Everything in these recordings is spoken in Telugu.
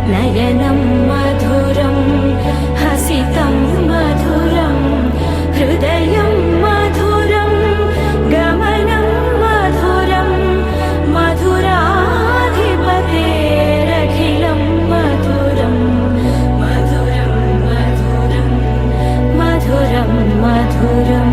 नयनं मधुरं हसितं मधुरं हृदयं मधुरं गमनं मधुरं मधुराधिपतेरखिलं मधुरं मधुरं मधुरं मधुरं मधुरम्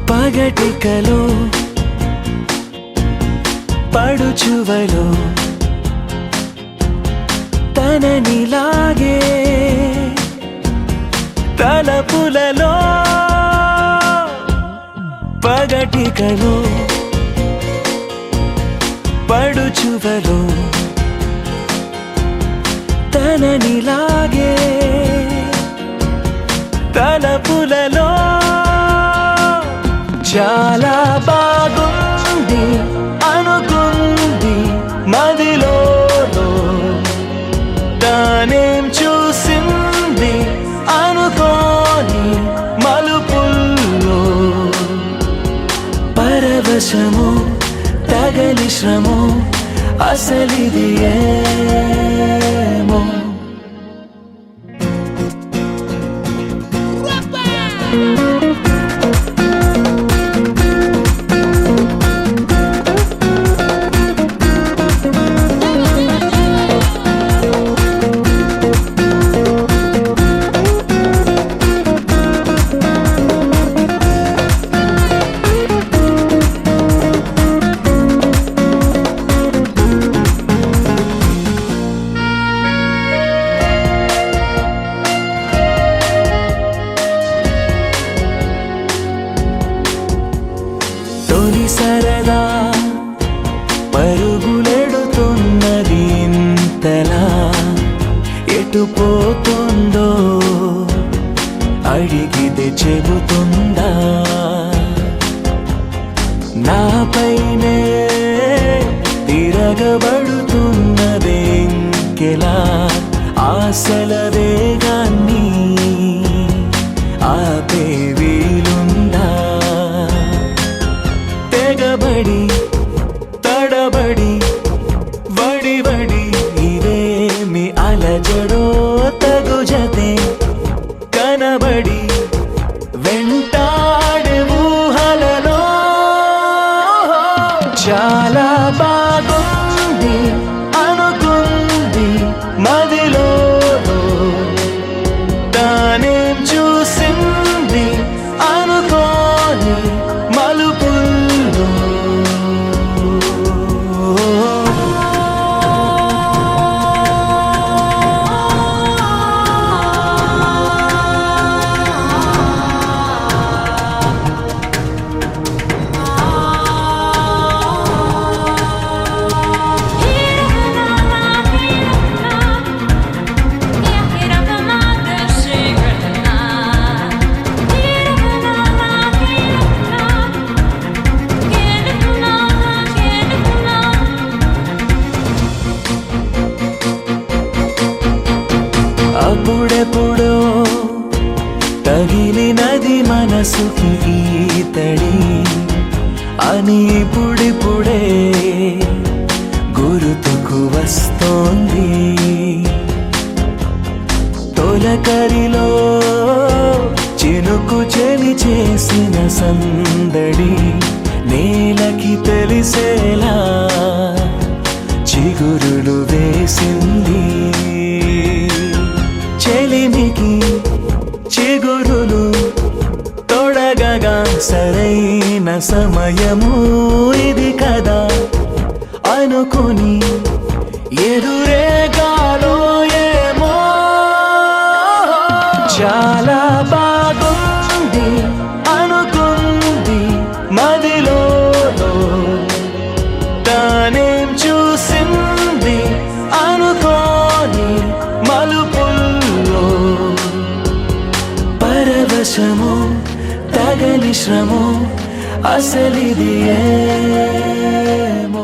పగటికలో పడుచువలో తననిలాగే తలపులలో పగటికలో పడుచువలో తననిలాగే తలపులలో చాలా బాగుంది అనుకుంది మదిలో తానేం చూసింది అనుకోని మలుపుల్లో పరవశము తగలి శ్రమో అసలిది ఏమో సరదా పరుగులెడుతున్నది ఇంతలా ఎటు పోతుందో అడిగితే చెబుతుందా నాపైనే తిరగబడుతున్నదే ఇంకెలా ఆశల వేగాన్ని ఆపే వీలుందా తెగబడి తడబడి వడి వడి ఇదేమి అలజడో తగు జతే కనబడి వెంటాడే ఊహలలో చాలా బాగుంది అనుకుంది మదిలో తానే మనసుకి ఈతడి అని ఇప్పుడిప్పుడే గుర్తుకు వస్తోంది. తొలకరిలో చినుకు చెలి చేసిన సందడి నేలకి తెలిసేలా చిగురులు వేసింది. చెలిమికి చిగురులు తొడగగా సరైన సమయము ఇది కదా అనుకుని ఎదురేగాలో ఏమో చాలా బాగుంది అనుకుంది మదిలో. తానేం చూసింది అనుకోని మలుపుల్లో పరవశము తగలి శ్రమో అసలిది ఏమో.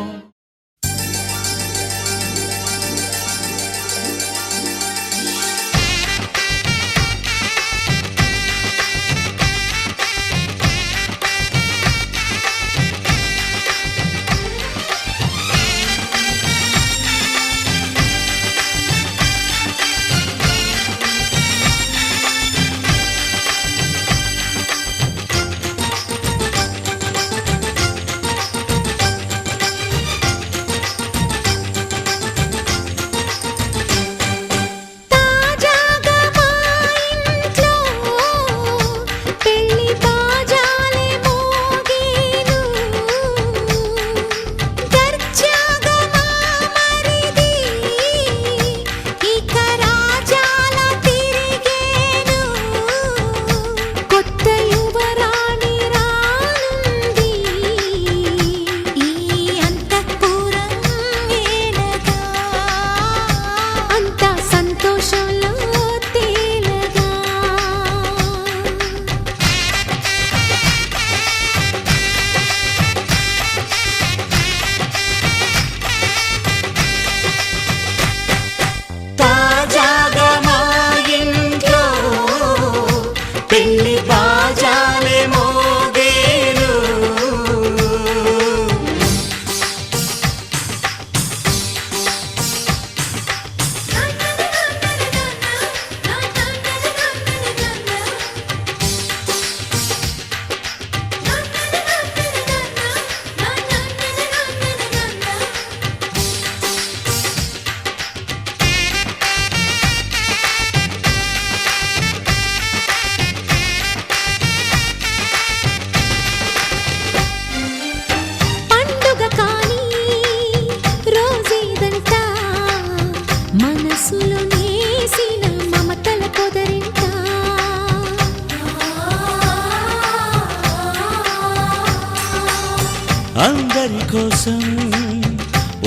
అందరి కోసం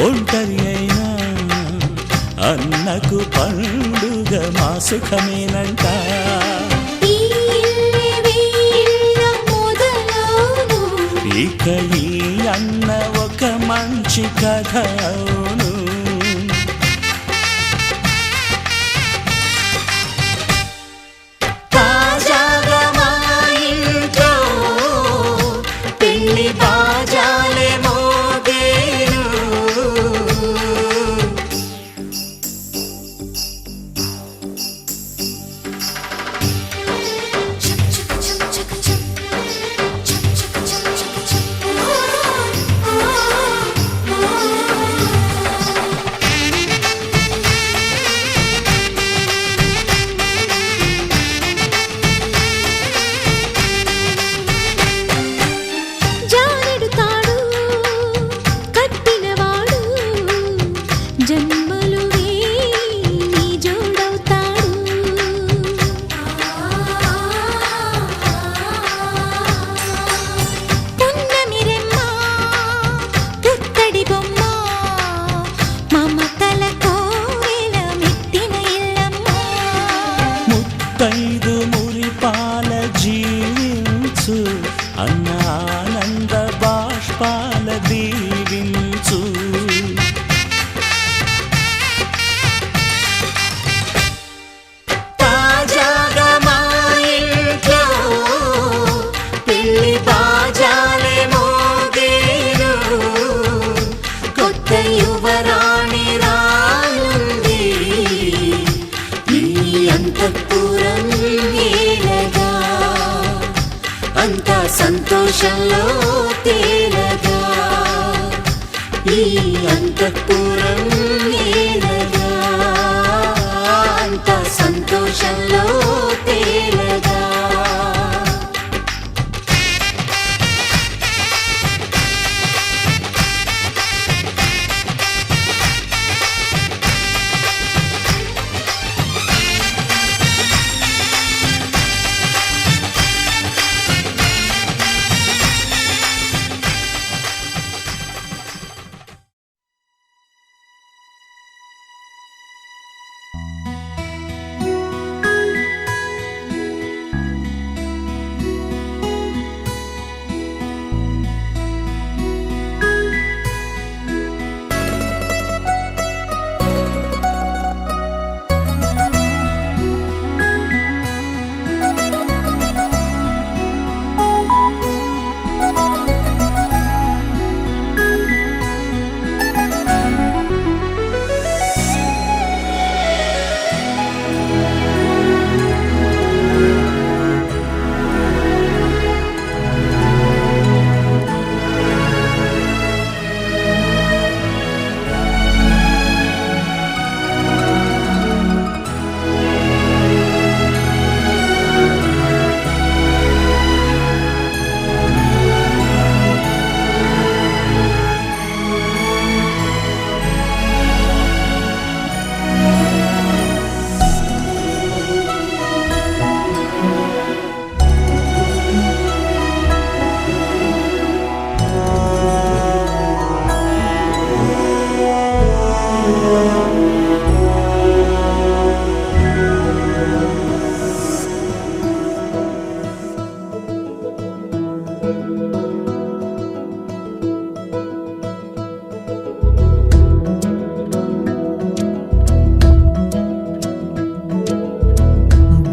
ఒంటరి అయినా అన్నకు పండుగ మా సుఖమేనంట. ఇక ఈ అన్న ఒక మంచి కథ అవును. తాజాగా మా ఇంట్లో పెళ్లి బాజాలే మోగేను. ముత్తైదు మురిపాల జీవించు అన్న ఆనంద బాష్పాల దీవించు. తాజాగా మా ఇంట్లో అంతఃపురం ఏలగా అంతా సంతోషంలో తేలగా ఈ అంతఃపురం ఏలగా అంతా సంతోషంలో తేలగా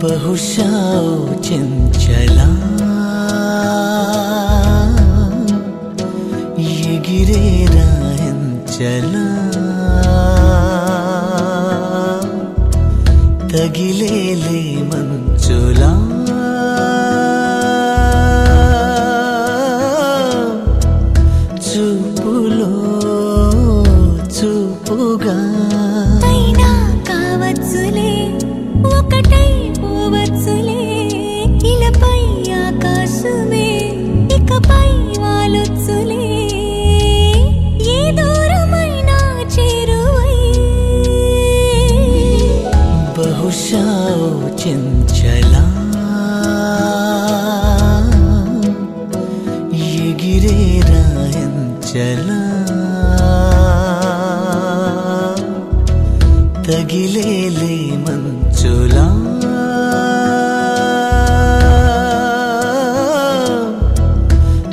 బహుశా చెంచలా ఎగిరేరా ఎంచలా తగిలేలే మంచులా చూపులో చూపుగా అయినా కావచ్చులే ఒకటై పోవచ్చులే ఇలపై ఆకాశమే ఇకపై వాలొచ్చులే ఏ దూరమైనా చేరువై బహుశా చెంచలా ఎగిరేరా ఎంచలా తగిలేలే మంచులా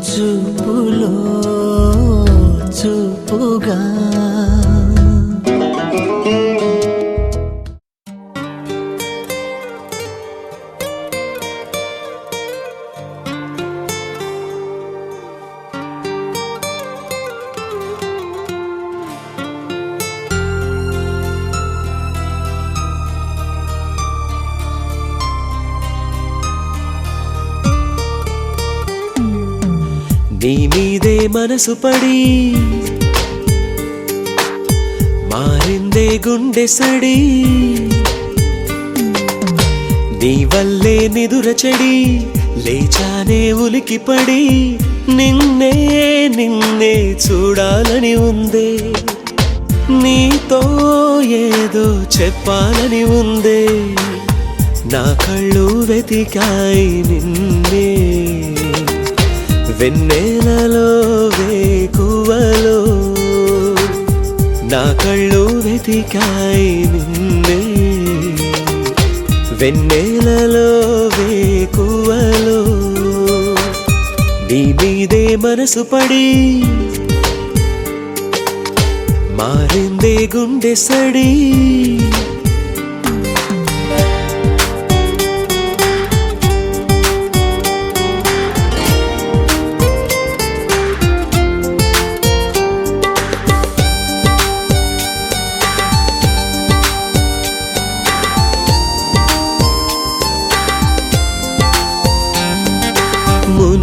చూపులో చూపుగా నీ మీదే మనసు పడి మారిందే గుండె సడి నీ వల్లే నిదుర చెడి లేచానే ఉలికిపడి నిన్నే నిన్నే చూడాలని ఉందే నీతో ఏదో చెప్పాలని ఉందే నా కళ్ళు వెతికాయి నిన్నే వెన్నెలలో వేకువలో నా కళ్ళు వెతికాయి నిన్నే వెన్నెలలో వేకువలో నీ మీదే మనసు పడి మారిందే గుండె సడి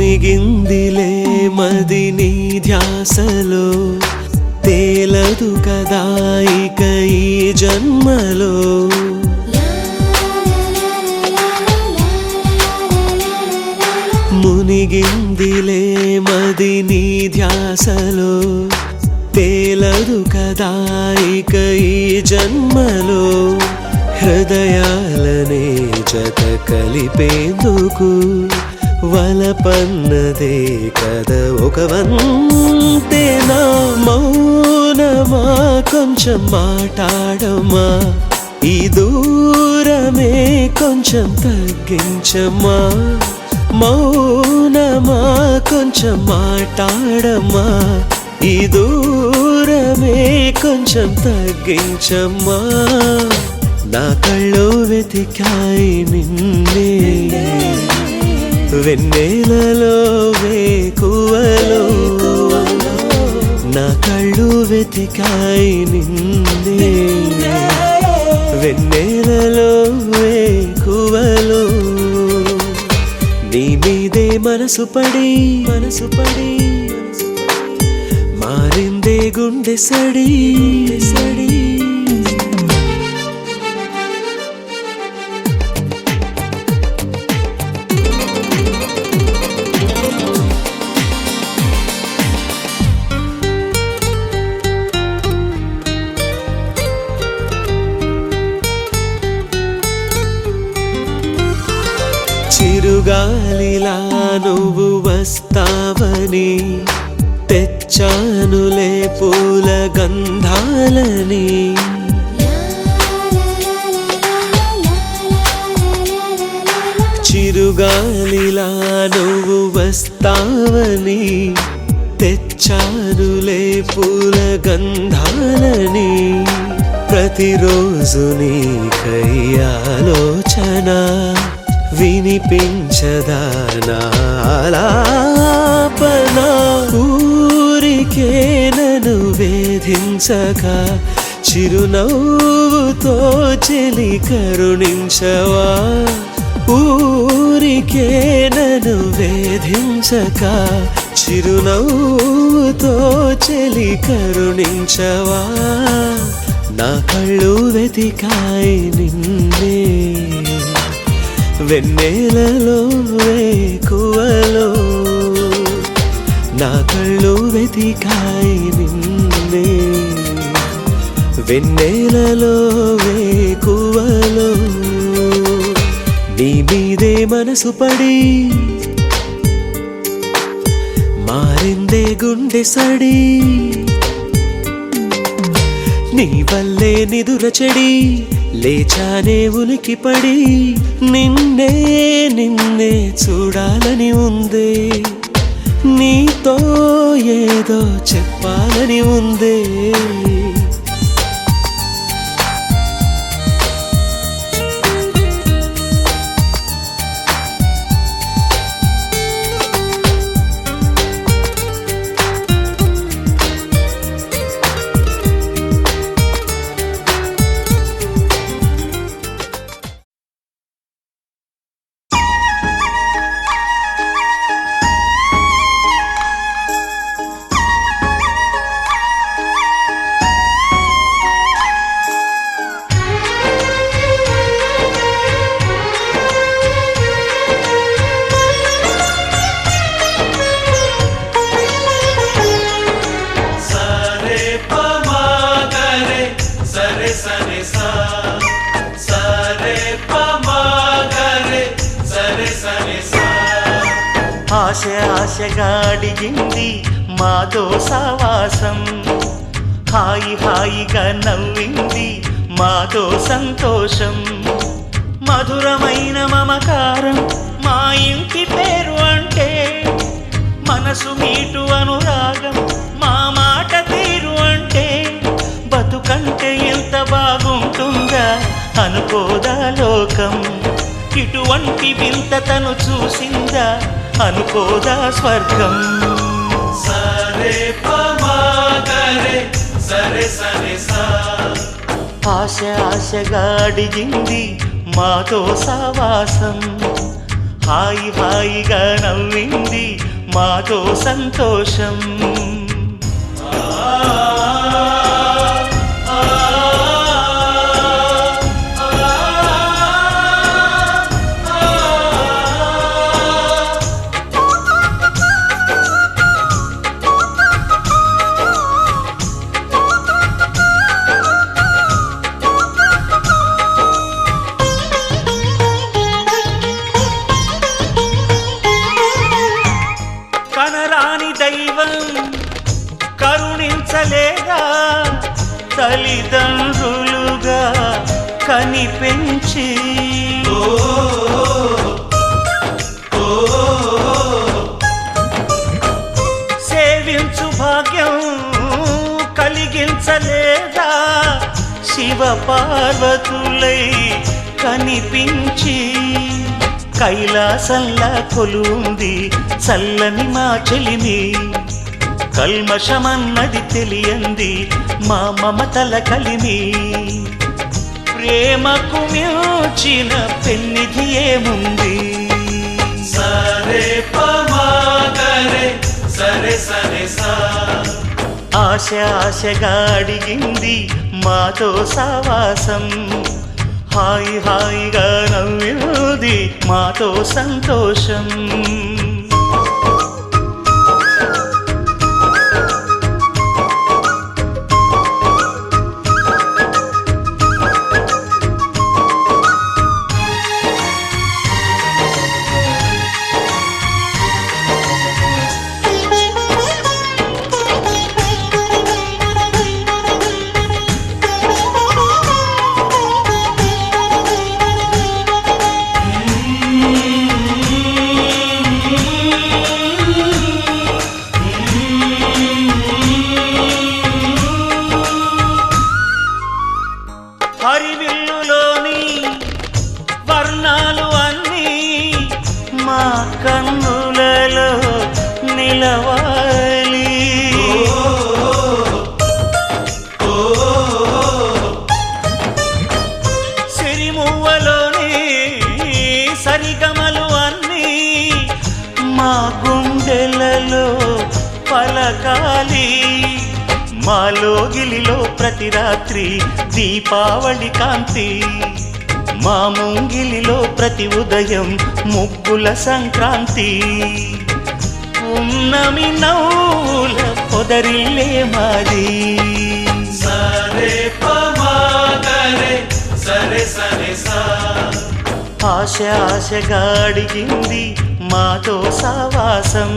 మునిగిందిలే మది నీ ధ్యాసలో తేలదు కదా ఇక ఈ జన్మలో మునిగిందిలే మది నీ ధ్యాసలో తేలదు కదా ఇక ఈ జన్మలో హృదయాలనే జత కలిపేందుకు వలపన్నదే కదా ఒక వంతెనా మౌనమా కొంచెం మాట్లాడమా ఈ దూరమే కొంచెం తగ్గించమా మౌనమా కొంచెం మాట్లాడమా ఈ దూరమే కొంచెం తగ్గించమ్మా నా కళ్ళు వెతికాయి నిన్నే వెన్నెలలో వేకువలో నా కళ్ళు వెతికాయి నిన్నే వెన్నెలలో వేకువలో నీ మీదే మనసు పడి మారిందే గుండె సడి సడి చిరుగాలిలా నువ్వు వస్తావని తెచ్చానులే పూల గంధాలని చిరుగాలిలా నువ్వు వస్తావని తెచ్చానులే పూల గంధాలని ప్రతిరోజు నీకై ఆలోచన వినిపించదా నాలాపన ఊరికే నన్ను వేధించక చిరునవ్వుతో చెలి కరుణించవా ఊరికే నన్ను వేధించక చిరునవ్వుతో చెలి కరుణించవా నా కళ్ళు వెతికాయి నిన్నే వెన్నెలలో వేకువలో నా కళ్ళు వెతికాయి నిన్నే వెన్నెలలో వేకువలో నీ మీదే మనసు పడి మారిందే గుండె సడి నీ వల్లే నిదుర చెడి లేచానే ఉలికిపడి నిన్నే నిన్నే చూడాలని ఉందే నీతో ఏదో చెప్పాలని ఉందే ఆశ ఆశగా అడిగింది మాతో సావాసం హాయి హాయిగా నవ్వింది మాతో సంతోషం మధురమైన మమకారం మా ఇంటి పేరు అంటే మనసు మీటు అనురాగం మా మాట తీరు అంటే బతుకంటే ఎంత బాగుంటుందా అనుకోదా లోకం ఇటువంటి వింత తను చూసిందా అనుకోదా స్వర్గం సరే పమాగరే సరే సరే సా ఆశ ఆశగా అడిగింది మాతో సావాసం హాయి హాయిగా నవ్వింది మాతో సంతోషం. కనరాని దైవం కరుణించలేగా తల్లిదండ్రులుగా కనిపెంచి సేవించు భాగ్యం కలిగించలేదా శివ పార్వతులై కనిపించి కైలాసంలా కొలుంది చల్లని మా చెలిమి. కల్మషమన్నది తెలియంది మా మమతల కలిమి. ప్రేమకు మించిన పెన్నిధి ఏముంది. సరే పమాగరే సరే సరే సా ఆశ ఆశగా అడిగింది మాతో సావాసం. హాయి హాయిగా నవ్వింది మాతో సంతోషం. హరివిల్లులోని వర్ణాలు అన్నీ మా కన్నులలో నిలవాలి. సిరిమువ్వలోని సరిగమలు అన్నీ మా గుండెలలో పలకాలి. మాలోగిలిలో ప్రతి రాత్రి దీపావళి కాంతి. మా ముంగిలిలో ప్రతి ఉదయం ముగ్గుల సంక్రాంతి. ఉన్నమి నవ్వుల పొదరిల్లే మాది. సరే పమాగరే సరే సరే సా ఆశ ఆశగా అడిగింది మాతో సావాసం.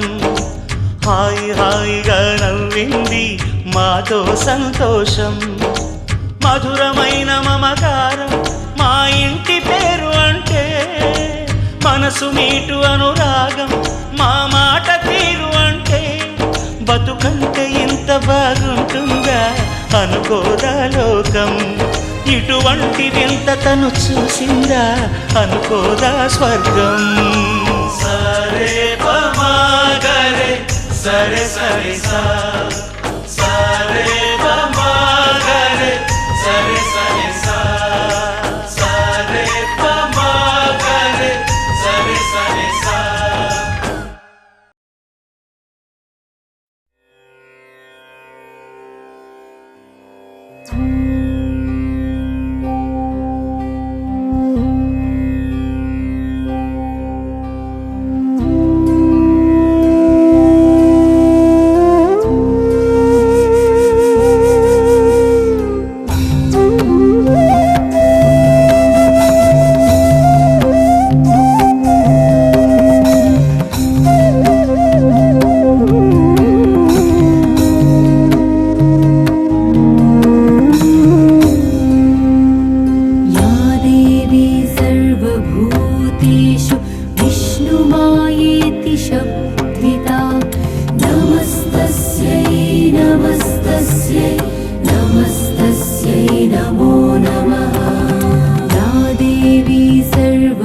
హాయి హాయిగా నవ్వింది మాతో సంతోషం. మధురమైన మమకారం మా ఇంటి పేరు అంటే మనసు మీటు అనురాగం మా మాట తీరు అంటే బతుకంటే ఇంత బాగుంటుందా అనుకోదా లోకం. ఇటువంటి వింత తను చూసిందా అనుకోదా స్వర్గం. సరే పమాగరే సరే సరే సా సరే పమాగరే సరే సరే సా సరే పమాగరే సరే సరే సా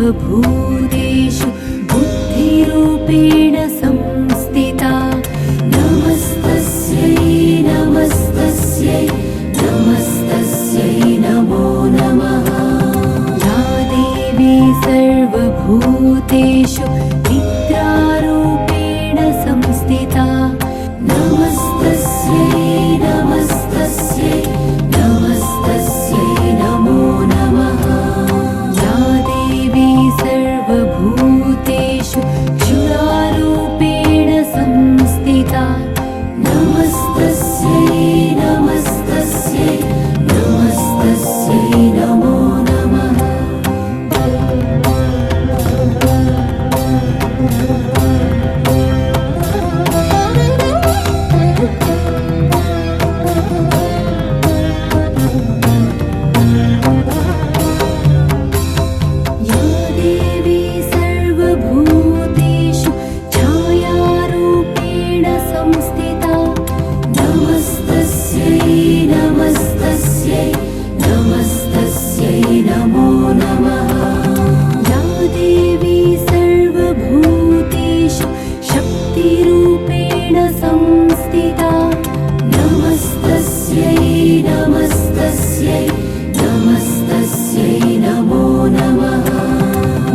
सर्वभूतेषु बुद्धिरूपेण संस्थिता नमस्तस्यै नमस्तस्यै नमस्तस्यै नमो नमः या देवी सर्व सर्वभूतेषु निद्रारूपेण संस्थिता नमस्तस्यै नमस्तस्यै नमस्तस्यै नमो नमः या देवी सर्वभूतेषु क्षुरारूपेण संस्थिता नमस्तस्यै नमस्तस्यै नमस्तस्यै नमो नमः या देवी सर्वभूतेषु छायारूपेण संस्थिता नमस्तस्यै नमस्तस्यै नमस्तस्यै नमो नमः या देवी सर्वभूतेषु शक्तिरूपेण संस्थिता नमस्तस्यै नमस्तस्यै नमस्तस्यै नमो नमः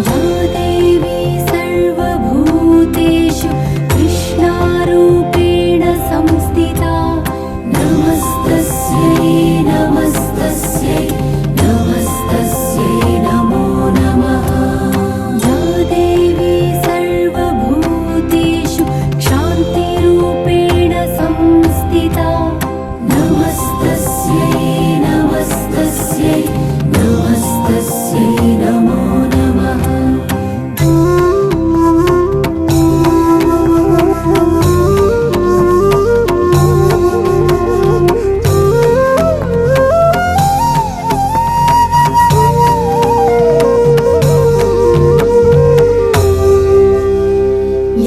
या देवी सर्वभूतेषु कृष्णारूपेण संस्थिता नमस्तस्यै नमस्तस्यै नमस्तस्यै नमो नमः या देवी सर्वभूतेषु क्षान्तिरूपेण संस्थिता नमस्तस्यै नमस्तस्यै नमस्तस्यै नमो नमः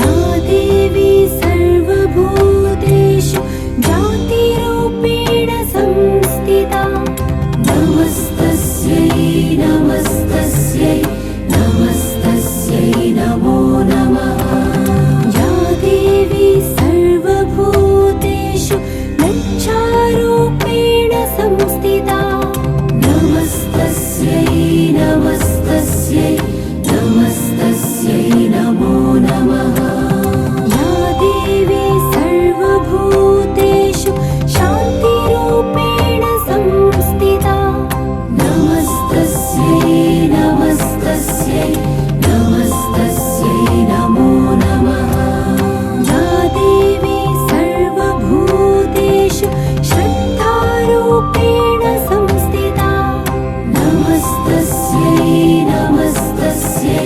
या देवी सर्वभूतेषु जातिरूपेण संस्थिता नमस्तस्यै नमस्तस्यै नमस्तस्यै नमो नमः या देवी सर्वभूतेषु लज्जारूपेण संस्थिता नमस्तस्यै नमस्तस्यै नमस्तस्यै नमो नमः या देवी सर्वभूतेषु शान्तिरूपेण संस्थिता नमस्तस्यै नमस्तस्यै नमस्तस्यै नमो नमः या देवी सर्वभूतेषु श्रद्धारूपेण संस्थिता नमस्तस्यै नमस्तस्यै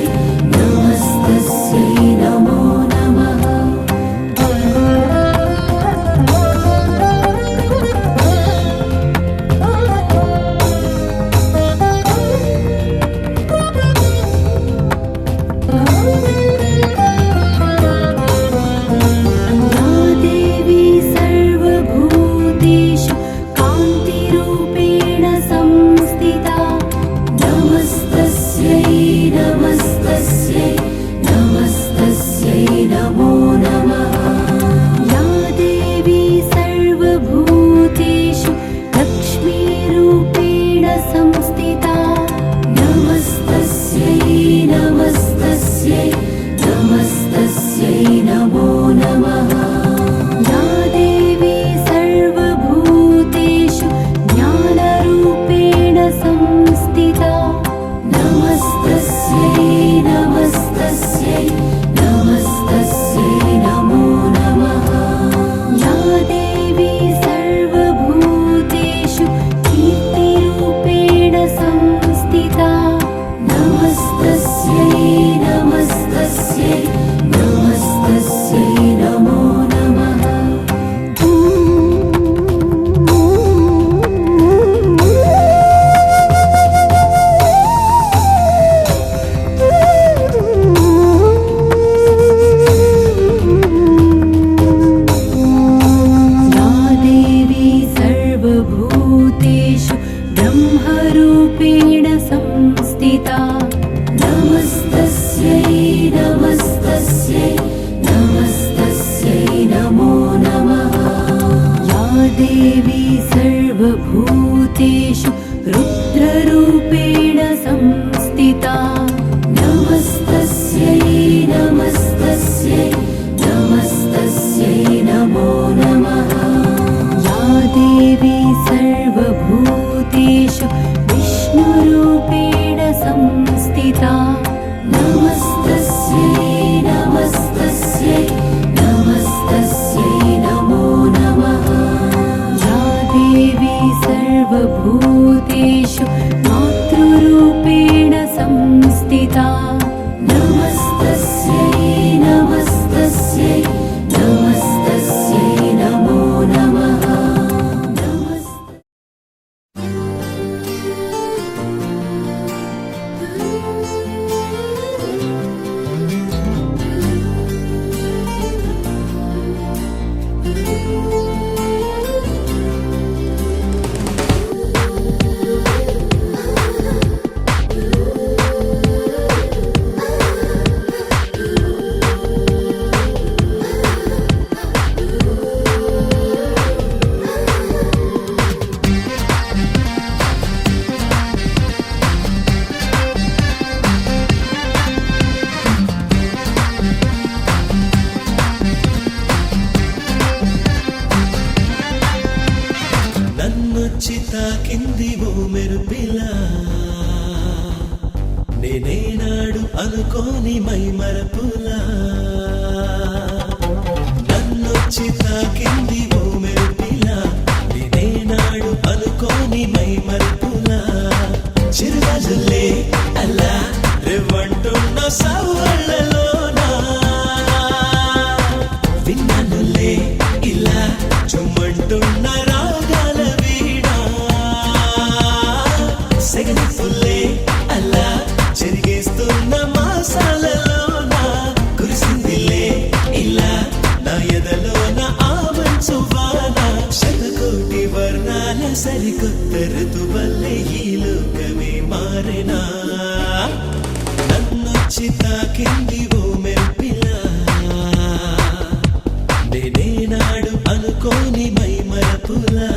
नमस्तस्यै नमो नमः या देवी सर्वभूतेषु कान्तिरूपेण संस्थिता नमस्तस्यै नमस्तस्यै नमस्तस्यै नमो नमः या देवी सर्वभूतेषु लक्ष्मीरूपेण संस्थिता नमस्तस्यै नमस्तस्यै नमस्तस्यै नमो नमः या देवी सर्वभूतेषु ज्ञानरूपेण संस्थिता नमस्तस्यै नमस्तस्यै नमस्तस्यै नमो नमः या देवी सर्वभूतेषु कीर्तिरूपेण संस्थिता नमस्तस्यै नमस्तस्यै नमस्तस्यै नमो नमः या देवी सर्वभूतेषु ब्रह्मरूपेण संस्थिता नमस्तस्यै नमस्तस्यै नमस्तस्यै नमो नमः या देवी सर्वभूतेषु रुद्ररूपेण संस्थिता नमस्तस्यै सर्वभूतेषु मातृरूपेण संस्थिता नमस्तस्यै नमस्तस्यै नमस्तस्यै नमो नमः నన్నొచ్చి తాకింది ఓ మెరుపిలా నేనేనాడు అనుకోని మై మరపులా నన్నొచ్చి తాకింది ఓ మెరుపిలా నేనేనాడు అనుకోని మై మరపులా చిరుగాజులే అలా రేవంటున్న సవ్వళ్ళలోనా విన్నానులే ఇలా చుమ్మంటున్న రాగాల వీడా సెగనిప్పులే అలా చెరిగేస్తున్న మాసాలలోన కురిసిందిలే ఇలా నా ఎదలోన ఆవంచు వాన శతకోటి వర్ణాల సరికొత్త ఋతువల్లే ఈ లోకమే మారెనా నన్నొచ్చి తాకింది ఓ మెరుపిలా నేనేనాడు అనుకోని మై మరపులా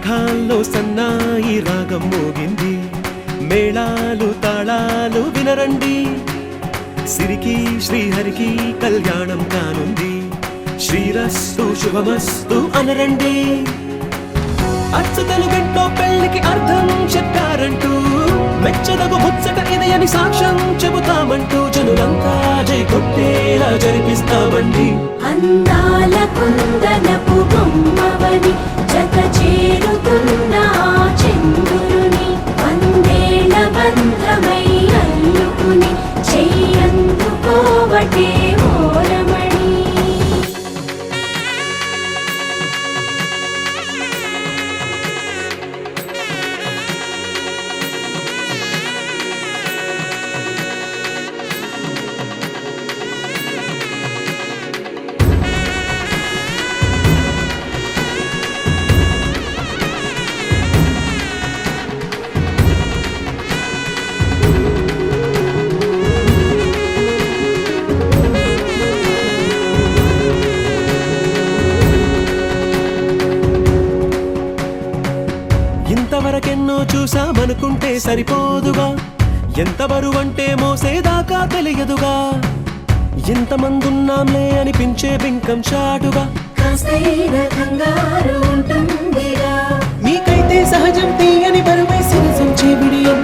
మేఘాల్లో సన్నాయి రాగం మోగింది, మేళాలు తాళాలు వినరండి, సిరికి శ్రీహరికి కళ్యాణం కానుంది, శ్రీరస్తు శుభమస్తు అనరండి. అచ్చ తెలుగింటో పెళ్లికి అర్థం చెప్పారంటూ, మెచ్చదగు ముచ్చట ఇది అని సాక్ష్యం చెబుతామంటూ, జనులంతా జై కొట్టేలా జరిపిస్తామండి. అందాల కుందనపు బొమ్మవని జత చేరుతున్న ఆ చంద్రుని, వందేళ్ల బంధమై అల్లుకుని చెయ్యందుకోవటే ఓరమణి. ఇంతవరకెన్నో చూసామనుకుంటే సరిపోదుగా, ఎంత బరువంటే మోసేదాకా తెలియదుగా, ఇంతమందున్నాంలే అనిపించే బింకం చాటుగా, కాస్తైన కంగారు ఉంటుందిగా. మీకైతే సహజం తీయని బరువే సిరసించే విడియం,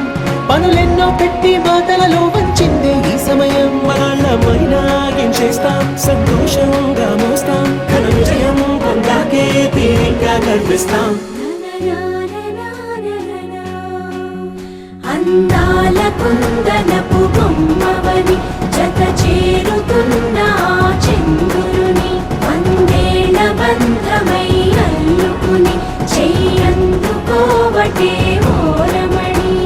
పనులెన్నో పెట్టి మాటలలో వంచిందే ఈ సమయం. వాళ్ళమైనా ఏం చేస్తాం, సంతోషంగా మోస్తాం, ఘన విజయం పొందాకే తీరిగ్గా కనిపిస్తాం. అందాల కుందనపు బొమ్మవని జత చేరుతున్న ఆ చంద్రుని, వందేళ్ల బంధమై అల్లుకుని చెయ్యందుకోవటే ఓరమణి.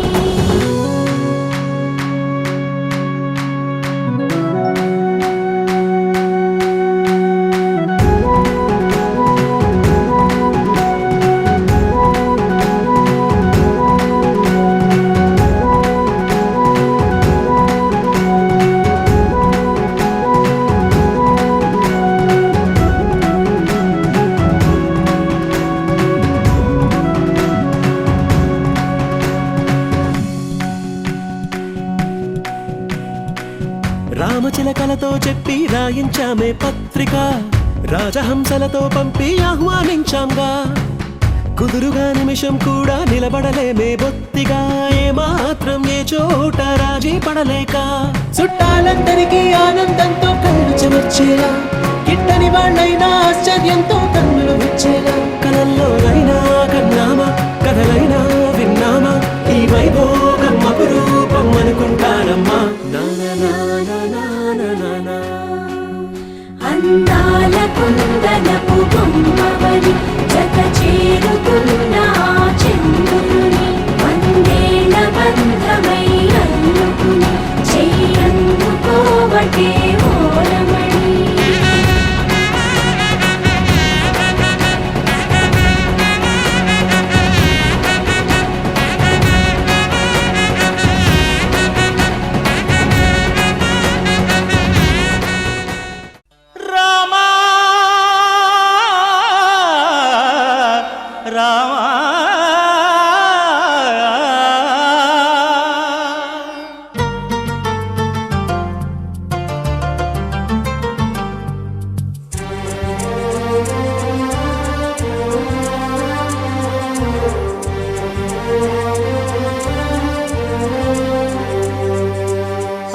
రామచిలకలతో చెప్పి రాయించామే పత్రిక, రాజహంసలతో పంపి ఆహ్వానించాంగా, కుదురుగా నిమిషం కూడా నిలబడలేమే బొత్తిగా, ఏమాత్రం ఏ చోట రాజీ పడలేక, చుట్టాలందరికీ ఆనందంతో కళ్ళు చెమర్చేలా, గిట్టని వాళ్ళైనా ఆశ్చర్యంతో కన్నులు విచ్చేలా, కలల్లోనైనా కన్నామా, కథలైనా విన్నామా, ఈ వైభోగం అపురూపం అనుకుంటానమ్మా. అందాల కుందనపు బొమ్మవని జత చేరుతున్న ఆ చంద్రుని, వందేళ్ల బంధమై అల్లుకుని చెయ్యందుకోవటే ఓరమణి. రామా రామా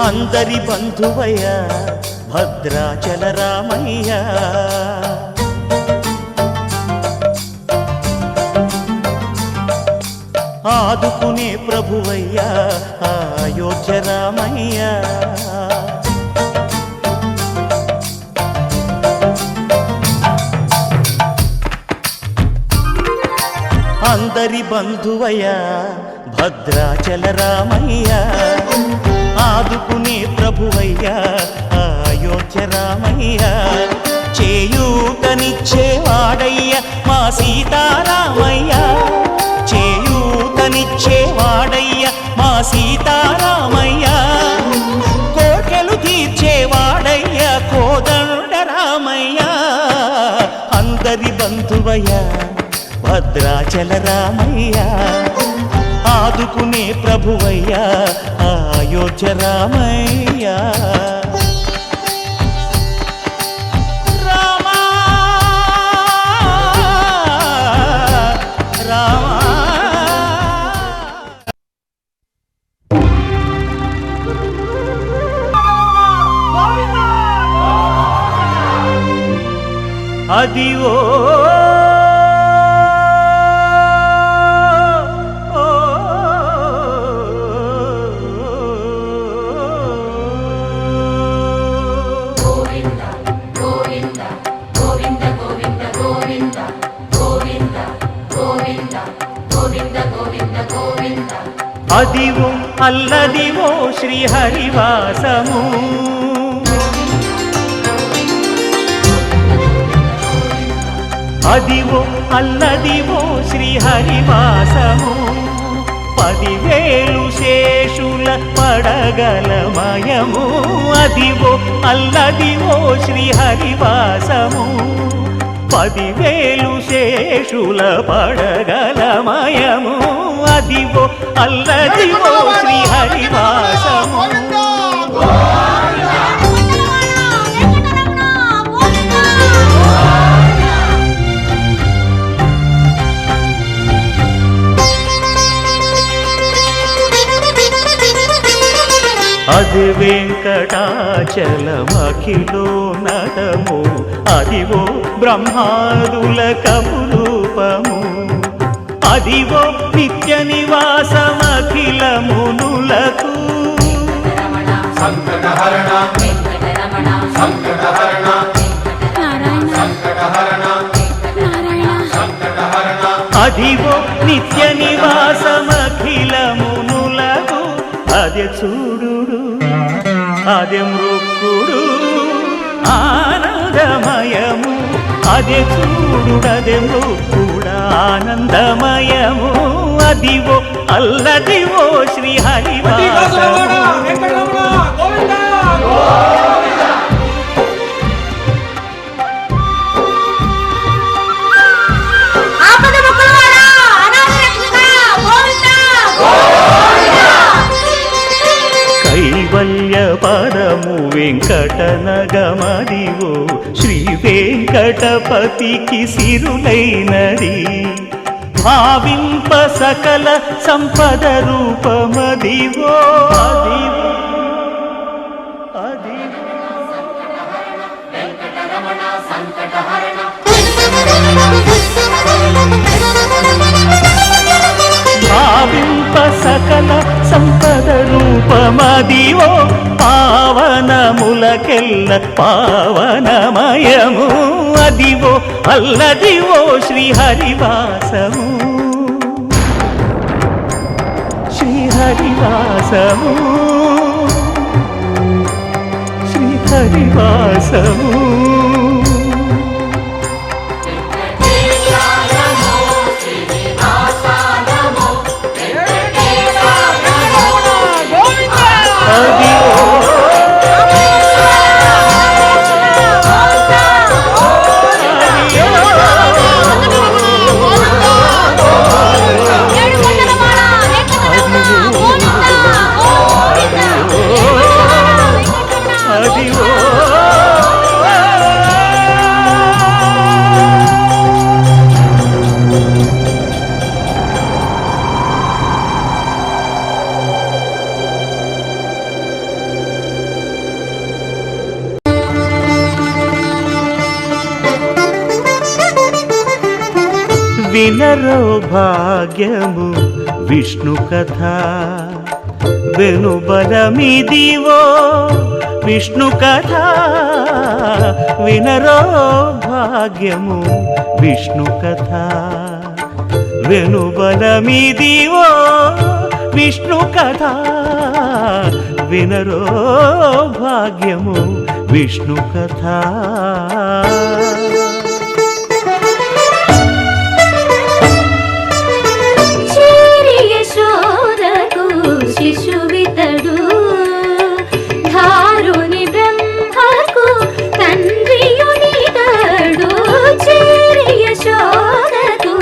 అందరి బంధువయ్య భద్రాచల రామయ్య, ఆదుకునే ప్రభువయ్య అయోధ్య రామయ్య. అందరి బంధువయ్య భద్రాచల రామయ్య, ఆదుకునే ప్రభువయ్య అయోధ్య రామయ్య. చేయూతనిచ్చేవాడయ్య మా సీతారామయ్య, చేయూతనిచ్చేవాడయ్య మా సీతారామయ్య, కోర్కెలు తీర్చేవాడయ్య కోదండ రామయ్య. అందరి బంధువయ్య భద్రాచల రామయ్య ఆదుకునే ప్రభువయ్యా అయోధ్య రామయ్య రామా రామా అదివో అదివో అల్లదివో శ్రీహరివాసము అదివో అల్లదివో శ్రీహరివాసము 10,000 శేషుల పడగలమయము అదివో అల్లదివో శ్రీహరివాసము 10,000 శేషుల పడగలమయము అదివో అల్లదివో శ్రీహరివాసము అది వెంకటాచలమఖిలో నటము అదివో బ్రహ్మాదుల కపురూపము అదివో నిత్య నివాసమఖిల మునులకు సంకటహరణ సంకటహరణ సంకటహరణ అదివో నిత్య నివాసమఖిల మునులకు అదే చూడు అదే మృక్కుడు ఆనందమయము అదే చూడుడదే మృక్కుడు ఆనందమయము అదివో అల్లదివో శ్రీహరివాసము కైవల్య పరము వెంకటనగమదివో శ్రీ వెంకటపతికి సిరులైనది భావింప సకల సంపద రూపమదివో అదివో అదివో భావింప సకల సంపద రూపమదివో పావనములకెల్ల పావనమయము అదివో అల్లదివో శ్రీహరివాసము శ్రీహరివాసము శ్రీహరివాసము వినరో భాగ్యము విష్ణు కథ వెనుబలమిదివో విష్ణు కథ వినరో భాగ్యము విష్ణు కథ వెనుబలమిదివో విష్ణు కథ వినరో భాగ్యము విష్ణు కథ శిశువితడు ధారుని బ్రహ్మకు తండ్రియునితడు చేరి యశోదకు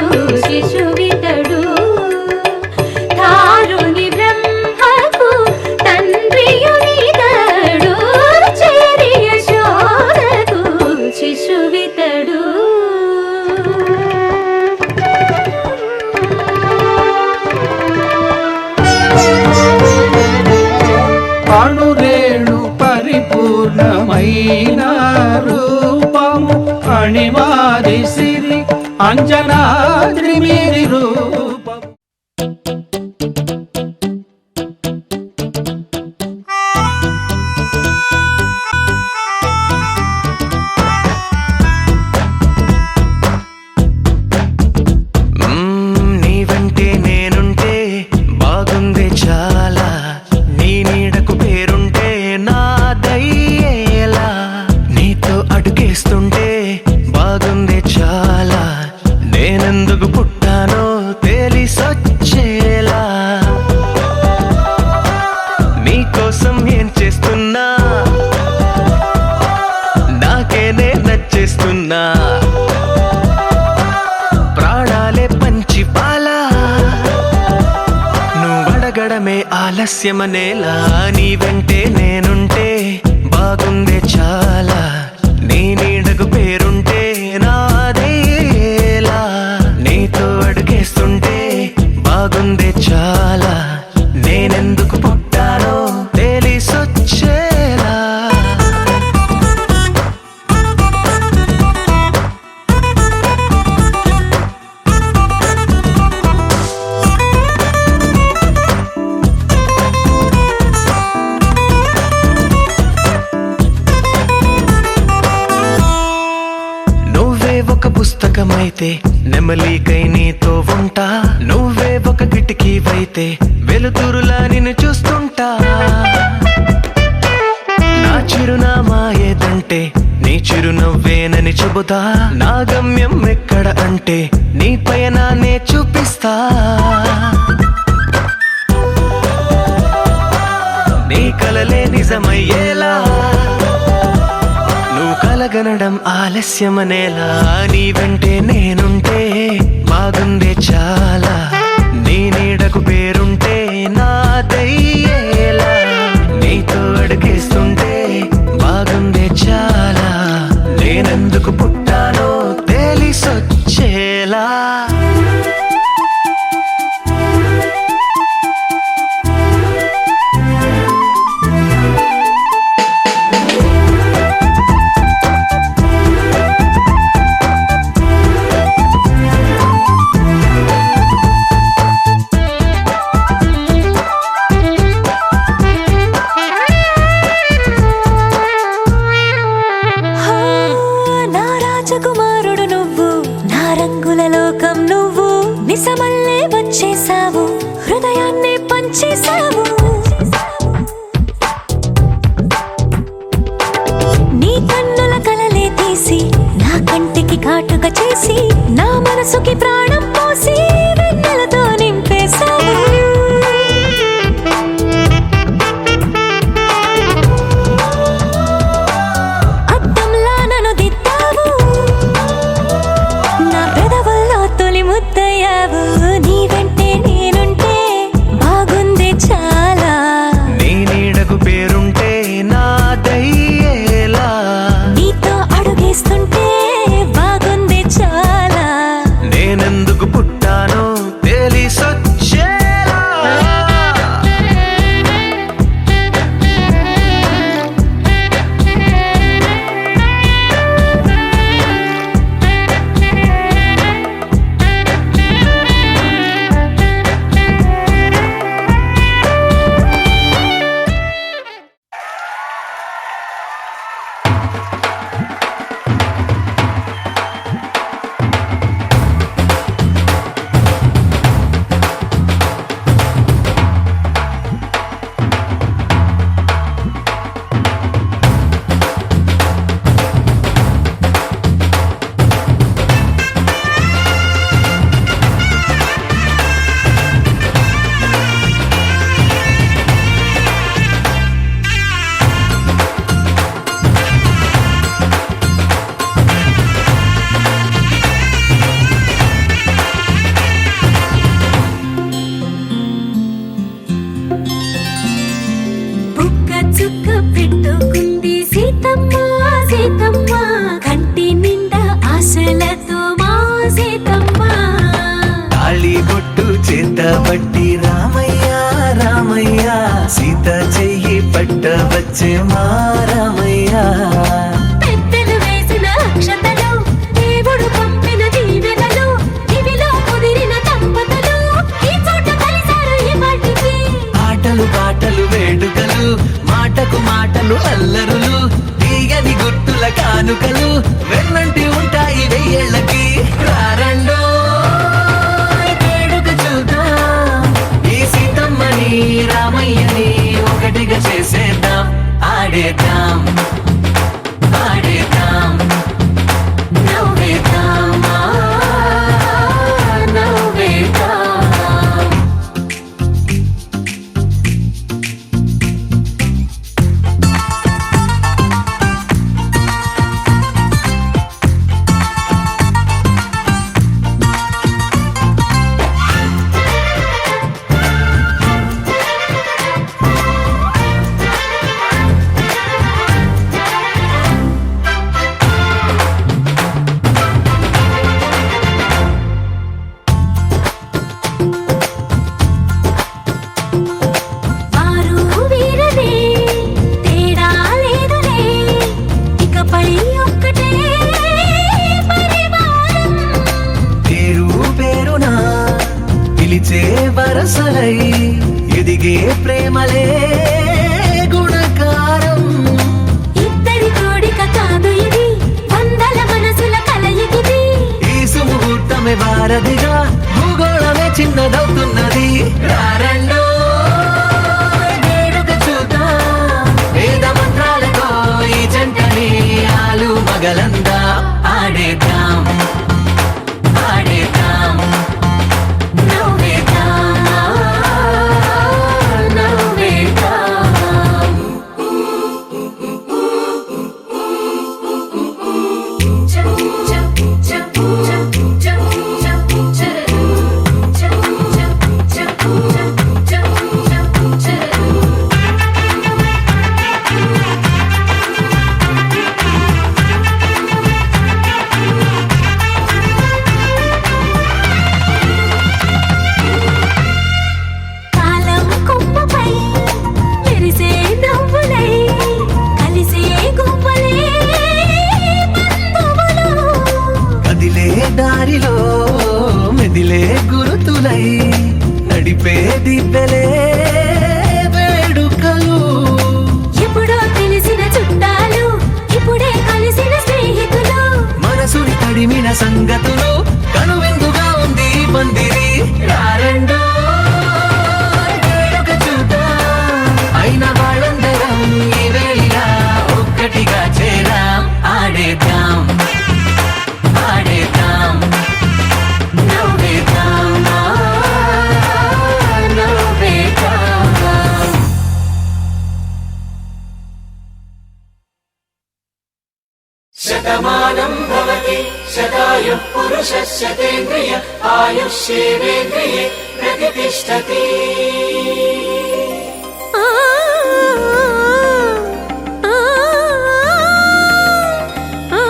అది సిరి అంజనాద్రి మీది రూపం. నీ వెంటే నేనుంటే బాగుంది చాలా, నీ నీడకు పేరుంటే నాదయ్యేలా, నీతో అడుగేస్తుంటే బాగుంది చాలా, నేనెందుకు పుట్టానో తెలిసొచ్చేలా, నీకోసం ఏం చేస్తున్నా నాకేనే నచ్చేస్తున్నా, ప్రాణాలే పంచి పాలా, నువ్వడగడమే ఆలస్యమనేలా, నీ వెంటే నేనుంటే బాగుందే చాలా, నీ నీడకు పేరుంటే నాదేలా, నీతో అడుగేస్తుంటే బాగుందే చాలా, నేనెందుకు పుట్టానో తెలిసొచ్చేలా. నువ్వే ఒక పుస్తకమైతే నెమలికై నీతో ఉంటా, నువ్వే ఒక కిటికీవైతే వెలుతురులా నిన్ను చూస్తుంటా, నా చిరునామా ఏదంటే నీ చిరునవ్వేనని చెబుతా, నా గమ్యం ఎక్కడ అంటే నీ పయనాన్నే చూపిస్తా, నీ కలలే నిజమయ్యేలా, నువ్వు కలగనడం ఆలస్యమనేలా, నీ వెంటే నేనుంటే బాగుందే చాలా, నీ నీడకు పేరుంటే నాదయ్యేలా, నీతో అడుగేస్తుంటే బాగుందే చాలా, నేనెందుకు పుట్టానో తెలిసొచ్చేలా. నా రాజకుమారుడు నువ్వు, నా రంగుల లోకం నువ్వు, నిసమల్లే వచ్చేసావు, హృదయాన్ని పంచేసావు, నీ కన్నుల కలలే తీసి నా కంటికి కాటుక చేసి, నా మనసుకి ప్రాణం పోసి వెన్నెలతో నింపేశావు. అద్దంలా నన్ను దిద్దావు, నా పెదవుల్లో తొలి ముద్దయ్యావు, నీ వెంటే నేనుంటే బాగుంది చాలా, నీ నీడకు పేరుంటే నాదయ్యేలా, నీతో అడుగేస్తుంటే బాగుంది చాలా, నేనెందుకు పుట్టానో తెలిసొచ్చేలా. చేతబట్టి రామయ్య రామయ్య సీత చెయ్యి పట్టవచ్చే మా రామయ్య పెద్దలు వేసిన అక్షతలు దేవుడు ఆటలు పాటలు వేడుకలు మాటకు మాటలు అల్లరులు తీయని గుర్తుల కానుకలు వెన్నంటి ఉంటాయి వెయ్యేళ్ళకి రారండో వేడుక చూద్దాం ఈ సీతమ్మని రామయ్యని ఒకటిగా చేసేద్దాం ఆడేద్దాం ఆడేద్దాం నవ్వేద్దాం నవ్వేద్దాం వారు వీరనే తేడా లేదులే ఇకపై ఒక్కటే పరివారం పేరు పేరునా పిలిచే వరసలై ఎదిగే ప్రేమలే గుణకారం ఇద్దరి కోడిక కాదు ఇది వందల మనసుల కలయికిది ఈ సుముహూర్తమే వారధిగా భూగోళమే చిన్నదవుతున్నది రారండో వేడుక చూద్దాం వేద మంత్రాలతో ఈ జంటని ఆలు మగలందా ఆడేద్దాం ఆడేద్దాం నవ్వేద్దాం నవ్వేద్దాం కాలం కొమ్మపై మెరిసే నవ్వులై కలిసే గువ్వలే బంధువులు కదిలే దారిలో మెదిలే గురుతులై నడిపే దివ్వెలే వేడుకలు ఎప్పుడో తెలిసిన చుట్టాలు ఇప్పుడే కలిసిన స్నేహితులు మనసుని తడిమిన సంగతులు కనువిందుగా ఉంది ఈ పందిరి రారండో వేడుక చూద్దాం అయిన వాళ్ళందరం ఈ వేళ ఒక్కటిగా చేరాం ఆడేద్దాం ఆడేద్దాం నవ్వేద్దాం నవ్వేద్దాం శతమానం భవతి శతాయుః పురుషः శతేంద్రియ ఆయుష్యేవేంద్రియే ప్రతిష్టతి. ఆ ఆ ఆ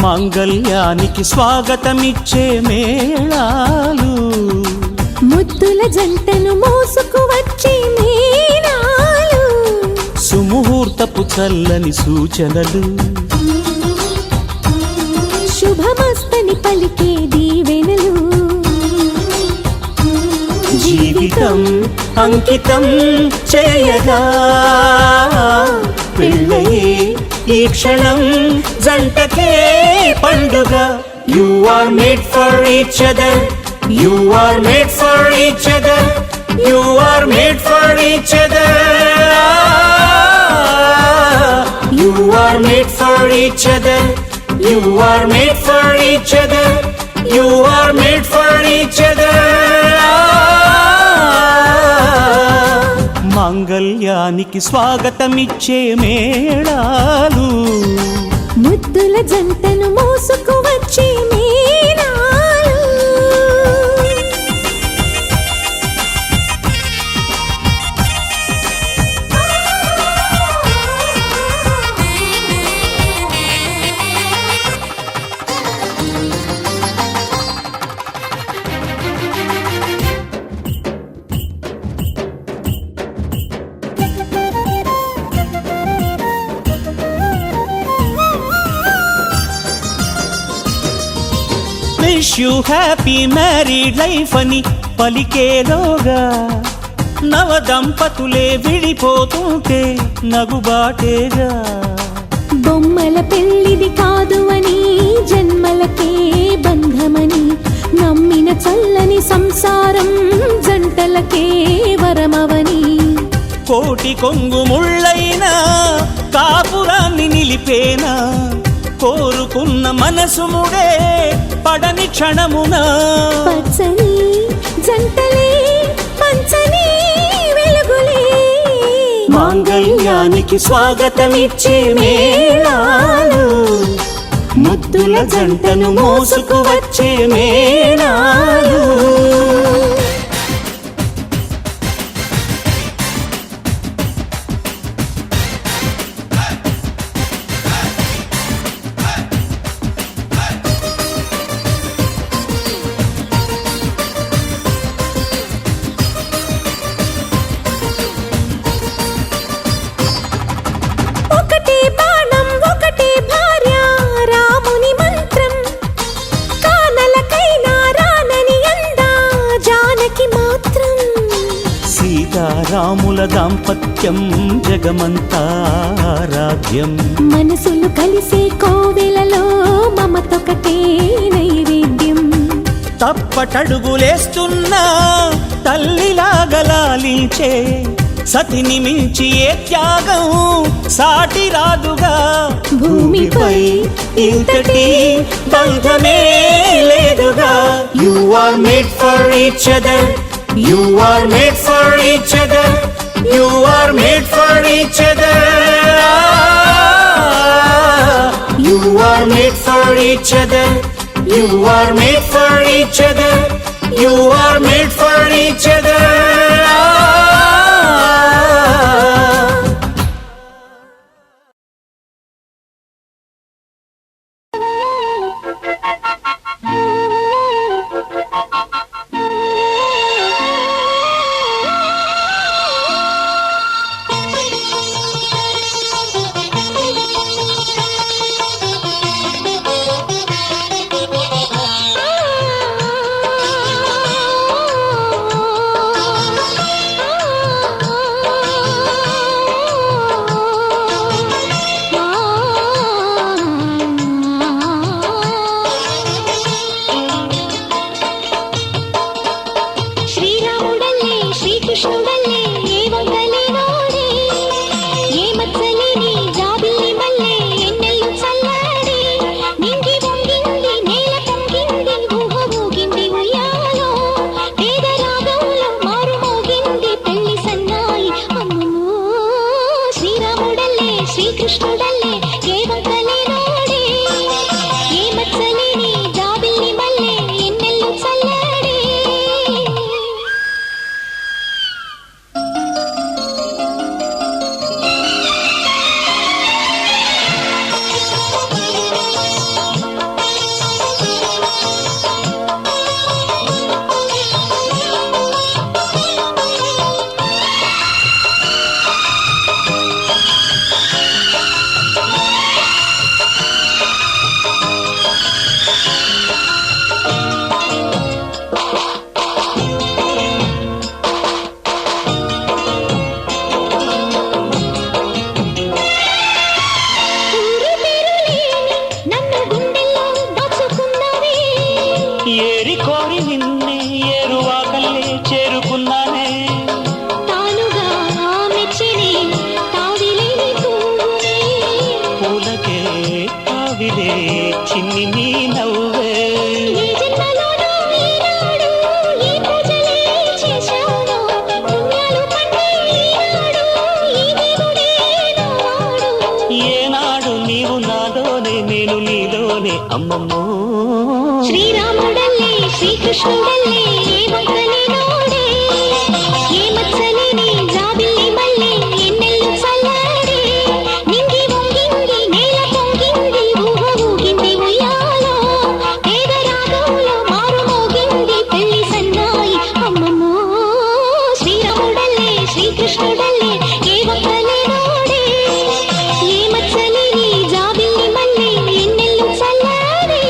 మాంగళ్యానికి స్వాగతమిచ్చే మేళాలు ముద్దుల జంటను మోసుకు వచ్చే మీనాలు సుముహూర్తపు చల్లని సూచనలు శుభమస్తని పలికే దీవెనలు జీవితం అంకితం చేయగా పెళ్ళయే ఈ క్షణం జంటకే పండుగ. You are made for each other, you are made for each other, you are made for each other, you are made for each other, you are made for each other, you are made for each other. మాంగళ్యానికి స్వాగతమిచ్చే మేళాలు ముద్దుల జంటను మోసుకు వచ్చే మీనాలు wish you happy married life అని పలికేలోగా నవ దంపతులే విడిపోతుంటే నగుబాటేగా. బొమ్మల పెళ్ళిది కాదు అని జన్మలకే బంధమని నమ్మిన చల్లని సంసారం జంటలకే వరమవని. కోటి కొంగు ముళ్ళైనా కాపురాన్ని నిలిపేనా కోరుకున్న మనసు ముడే పడని క్షణమున. పచ్చని జంటలే పంచని వెలుగులే మాంగళ్యానికి స్వాగతమిచ్చే మేళాలు ముద్దుల జంటను మోసుకు వచ్చే మేళాలు. ఒకటే బాణం ఒకటే భార్య రాముని మంత్రం కానలకైనా రానని అందా జానకి మాత్రం. సీతారాముల దాంపత్యం జగమంతా ఆరాధ్యం. మనసులు కలిసే కోవెలలో మమతొకటే నైవేద్యం. తప్పటడుగులేస్తున్నా తల్లిలాగలాలించే సతిని మించి ఏ త్యాగం సాటి రాదుగా. భూమిపై ఇంతటి బంధమే లేదుగా. You are made for each other, you are made for each other, you are made for each other, you are made for each other, you are made for each other, you are made for each other. శ్రీరాముడల్లే శ్రీకృష్ణుడల్లే ఏ వంగలేనోడే ఏ మచ్చలేని జాబిల్లి మల్లె ఎన్నెల్లు చల్లాడే. నింగి వంగింది నేల పొంగింది ఊహ ఊగింది ఉయ్యాలో పేద రాగంలో మారు మోగింది పెళ్లి సన్నాయి. అమ్మో శ్రీరాముడల్లే శ్రీకృష్ణుడల్లే ఏ వంగలేనోడే ఏ మచ్చలేని జాబిల్లి మల్లె ఎన్నెల్లు చల్లాడే. ఊరు పేరు లేని నన్ను గుండెల్లో దాచుకున్నావే. ఏరి కోరి నిన్నే ఏరువాకల్లే చేరుకున్నానే. తానుగా మెచ్చిని తావిలేని పువ్వునే. పూలకే ఆవిలే చిన్ని నీ నవ్వే. ఏ జన్మలోనో ఈనాడు ఈ పూజలే చేశాను. పుణ్యాలు పండే ఈనాడు ఈ దేవుడే నాడు. ఏనాడు నీవు నాలోనే నేను నీలోనే అమ్మమ్మో. శ్రీరాముడల్లే శ్రీకృష్ణుడల్లే ఏ వంకలేనోడే ఏ మచ్చలేని జాబిల్లి మల్లె ఎన్నెల్లు చల్లాడే. నింగి వంగింది నేల పొంగింది ఊహ ఊగింది ఉయ్యాలో పేద రాగంలో మారు మోగింది పెళ్లి సన్నాయి. అమ్మమ్మో శ్రీరాముడల్లే శ్రీకృష్ణుడల్లే ఏ వంకలేనోడే ఏ మచ్చలేని జాబిల్లి మల్లె ఎన్నెల్లు చల్లాడే.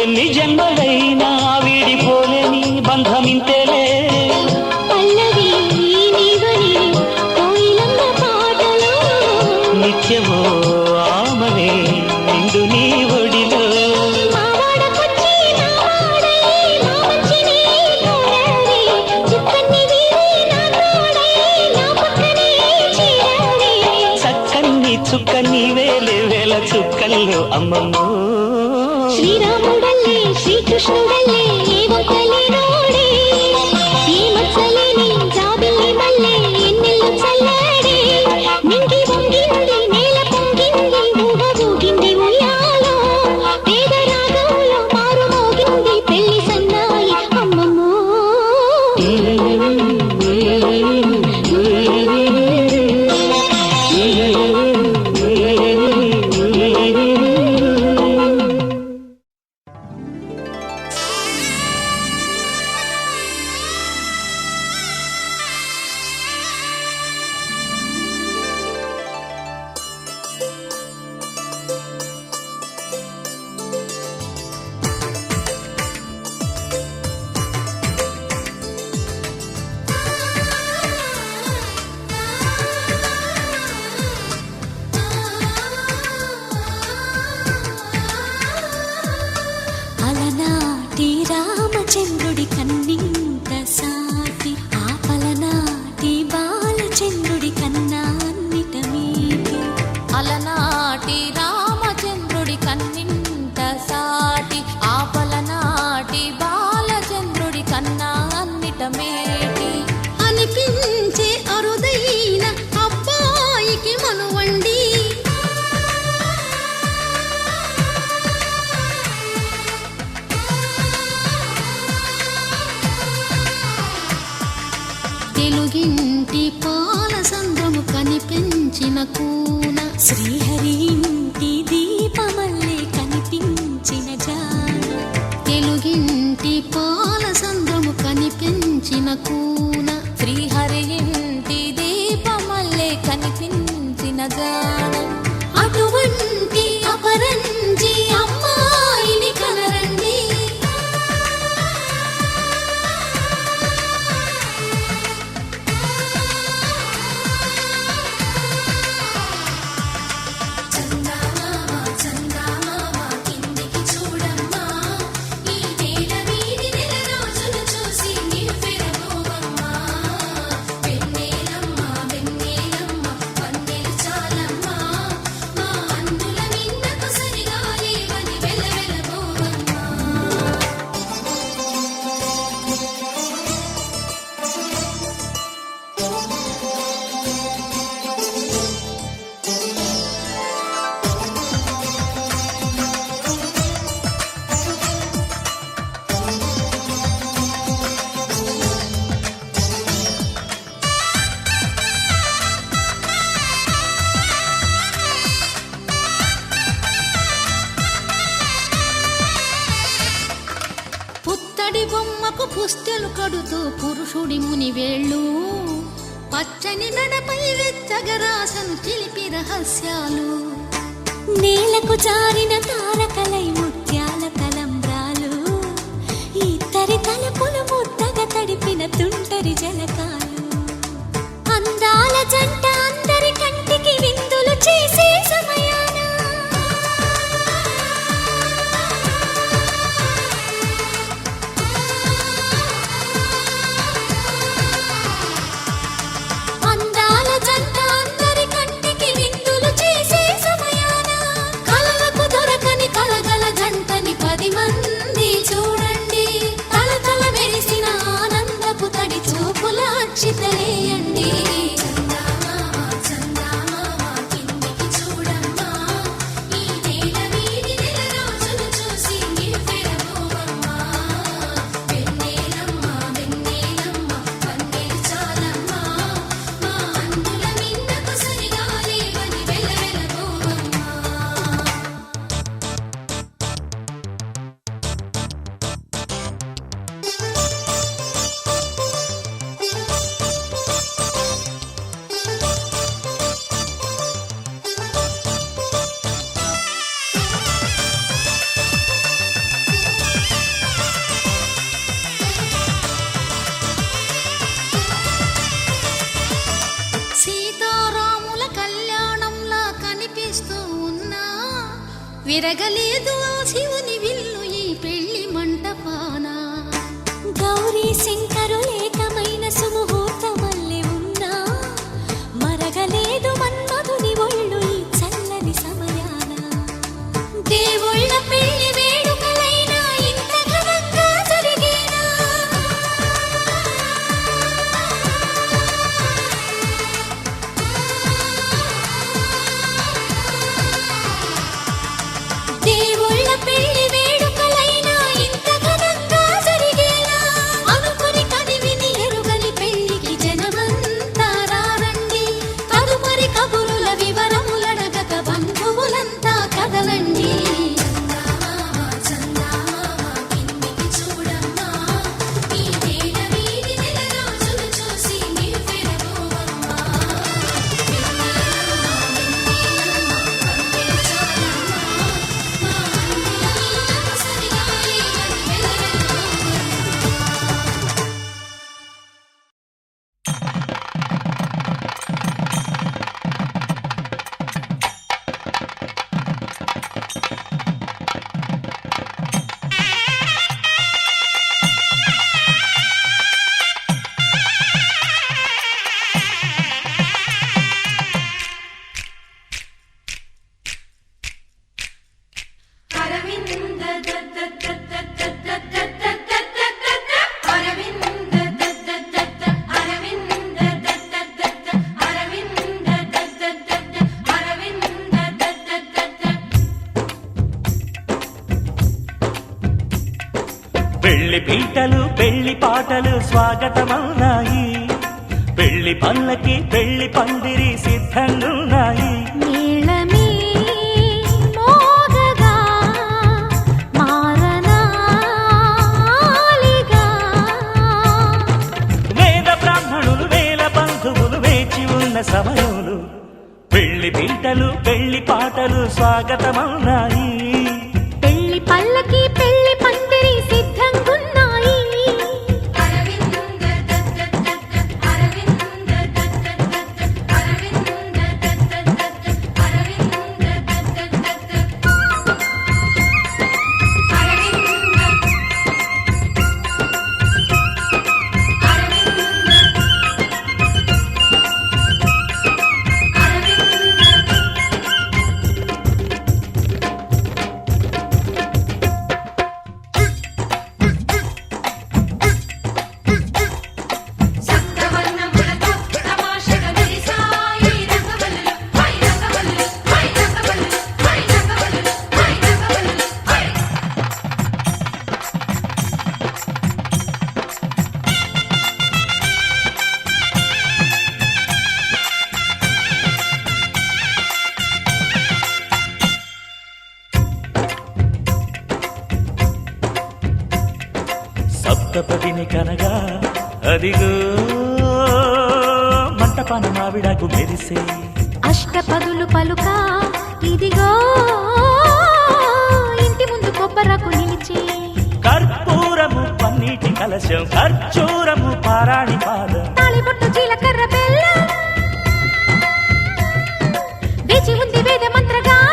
ఎన్ని జన్మలైనా వీడిపోలేని బంధమింతేలే పల్లవి నీవని కోయిలమ్మ పాటలో నిత్యమో ఆమనే నిండు నీ ఒడిలో మావాడకొచ్చి మావాడై మా మంచిని కోరారే చుక్కని వీరి నా తోడై నా పక్కనే చేరారే చక్కన్ని చుక్కని వేలే వేల చుక్కల్లో అమ్మమ్మో శ్రీరాముడల్లే శ్రీకృష్ణుడల్లే ఏవో కలినోడే ఈ మచ్చలేని జాబిల్లి మల్లె ఎన్నెల్లు చల్లాడే నింగి వంగింది నేల పొంగింది ఊగ ఊగింది ఉయ్యాలో పేద రాగంలో మారు మోగింది పెళ్లి సన్నాయి అమ్మమ్మో అలనాటి రామచంద్రుడి కన్నింత సాటి ఆపలనాటి బాలచంద్రుడి కన్నా అన్నిట మీటి అలనాటి రామచంద్రుడి కన్నింత సాటి ఆపలనాటి బాలచంద్రుడి కన్నా అన్నిట మేటి అనిపించే అరుదైన అబ్బాయికి మనువండి తెలుగింటి పాల సంద్రము కనిపించిన కూన శ్రీహరి ఇంటి దీపమల్లే కనిపించిన జాన తెలుగింటి పాల సంద్రము కనిపించిన కూన శ్రీహరి ఇంటి దీపమల్లే కనిపించిన జాన అటువంటి అపరంజి అమ్మాయిని కనరండి పుత్తడి బొమ్మకు పుస్తెలు కడుతూ పురుషుడి ముని వేళ్ళు పచ్చని నడపై వెచ్చగరాసను చిలిపి రహస్యాలు నేలకు జారిన తారకలై ముత్యాల తలంబ్రాలు ఇద్దరి తలపులు ముద్దగా తడిపిన తుంటరి జలకాలు అందాల జంట అందరి కంటికి విందులు చేసే సమయాన అందాల జంట అందరి కంటికి విందులు చేసే సమయాన కలలకు దొరకని కలగల జంటని 10 మంది చూడండి తల మెరిసిన ఆనందపు తడి చూపుల అక్షితలేయండి విరగలేదు ఆ శివుని విల్లు ఈ పెళ్లి మంటపాన. గౌరీ శంకరు ఏకమైన సుముహూర్తమల్లె ఉన్నా మరగలేదు మన్మధుని ఒళ్ళు ఈ చల్లని సమయాన. దేవుళ్ళ పెళ్లి వేడుకలైనా ఇంత ఘనంగా జరిగేనా? దేవుళ్ళ పెళ్లి వేడుకలైనా ఇంత ఘనంగా జరిగేనా? అనుకుని కదివిని ఎరుగని పెళ్లికి జనమంతా రారండి. తదుపరి కబురుల వివరములడగక బంధువులంతా కదలండి. చందమామ కిందికి చూడమ్మా, ఈ నేల వీధి నెల రోజులు చూసి నివ్వెరపోవమ్మా. పెళ్లి పీటలు పెళ్లి పాటలు స్వాగతమవునాయి, పెళ్లి పల్లకి పెళ్లి పందిరి సిద్ధంగున్నాయి. నీళమే మోగగా మారనాలిగా వేద బ్రాహ్మణులు వేల బంధువులు వేచి ఉన్న సమయంలో పెళ్లి పీటలు పెళ్లి పాటలు స్వాగతమవునాయి. పెళ్లి పల్లకి పెళ్లి పందిరి సిద్ధంగున్నాయి. సప్తపదిని కనగా అదిగో మంటపాన మావిడాకు మెరిసే. అష్టపదులు పలుక ఇదిగో ఇంటి ముందు కొబ్బరకు నిలిచి. కర్పూరము పన్నీటి కలశం ఖర్చూరము పారాణి పాదం. తాళిబొట్టు జీలకర్ర బెల్లం వేచి ఉంది వేద మంత్రగానం.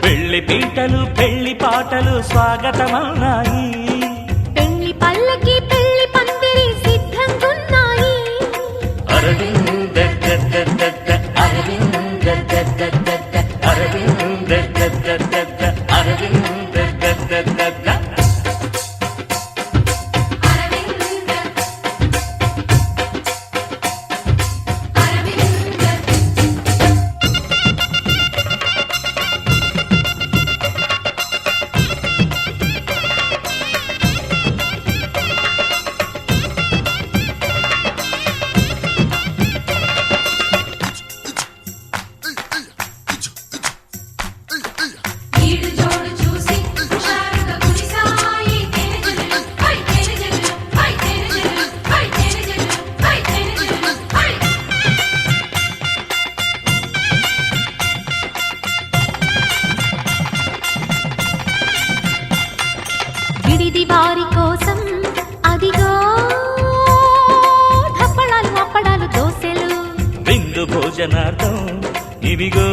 పెళ్లి పీటలు పెళ్లి పాటలు స్వాగతమవునాయి. పెళ్లి పల్లకి పెళ్లి పందిరి సిద్ధంగున్నాయి. అరవింద అరవింద అరవింద అరవింద భోజనార్థం ఇవిగో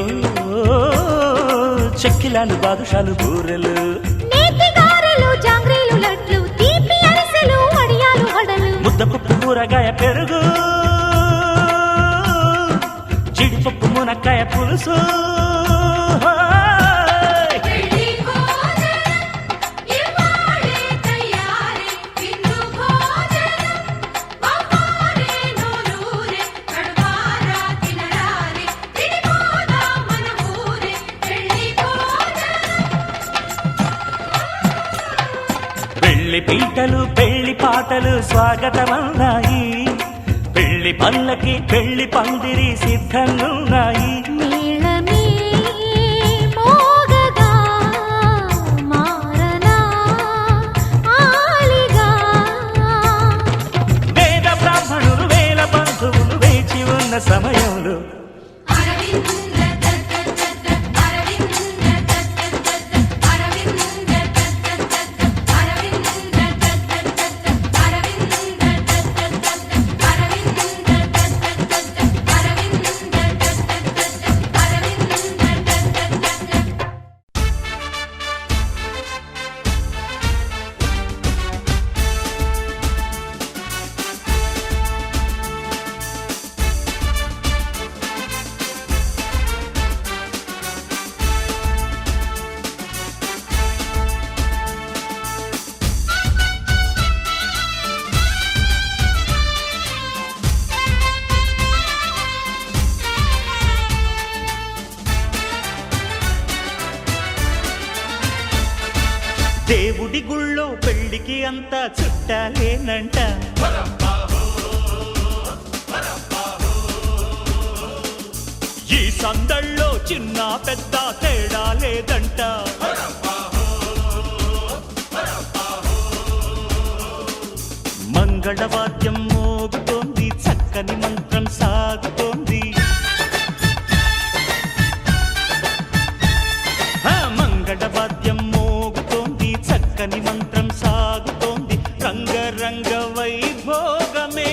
చెక్కిలాలు బాదుషాలు బూరెలు నేతి గారెలు జాంగ్రీలు లడ్లు తీపి అరిసెలు వడియాలు వడలు ముద్దపప్పు కూరగాయ పెరుగు జీడిపప్పు మునక్కాయ పులుసు పెళ్లి భోజనం ఇవాళే తయారీ విందు భోజనం అమ్మారే నోరూరే కడుపారా తినరారే తిడిపోదా మన ఊరే పెళ్లి భోజనం పెళ్లి పీటలు పెళ్లి పాటలు స్వాగతమన్నాయి పెళ్లి పల్లకి పెళ్లి పందిరి సిద్ధంగున్నాయి మేళమే మోగగా మారనా ఆలిగా వేద బ్రాహ్మణులు వేల బంధువులు వేచి ఉన్న సమయంలో అరవింద అరవింద అరవింద దేవుడి గుళ్ళో పెళ్లికి అంతా చుట్టాలేనంట ఈ సందళ్ళో చిన్న పెద్ద తేడా లేదంట మంగళవాద్యం మోగుతోంది చక్కని మంత్రం సాగుతోంది మంగళవాద్యం మోగుతోంది చక్కని మంత్రం సాగుతోంది రంగరంగ వైభోగమే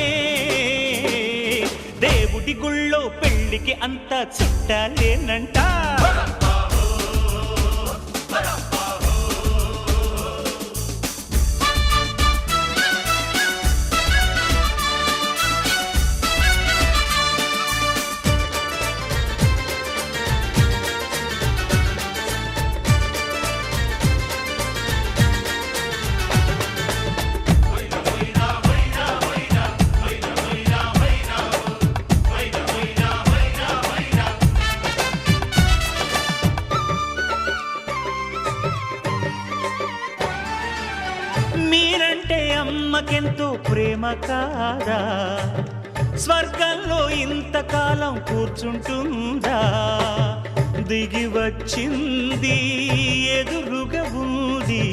దేవుడి గుళ్ళో పెళ్లికి అంతా చుట్టాలేనంట మీరంటే అమ్మకెంతో ప్రేమ కాదా స్వర్గంలో ఇంతకాలం కూర్చుంటుందా దిగి వచ్చింది ఎదురుగా ఉంది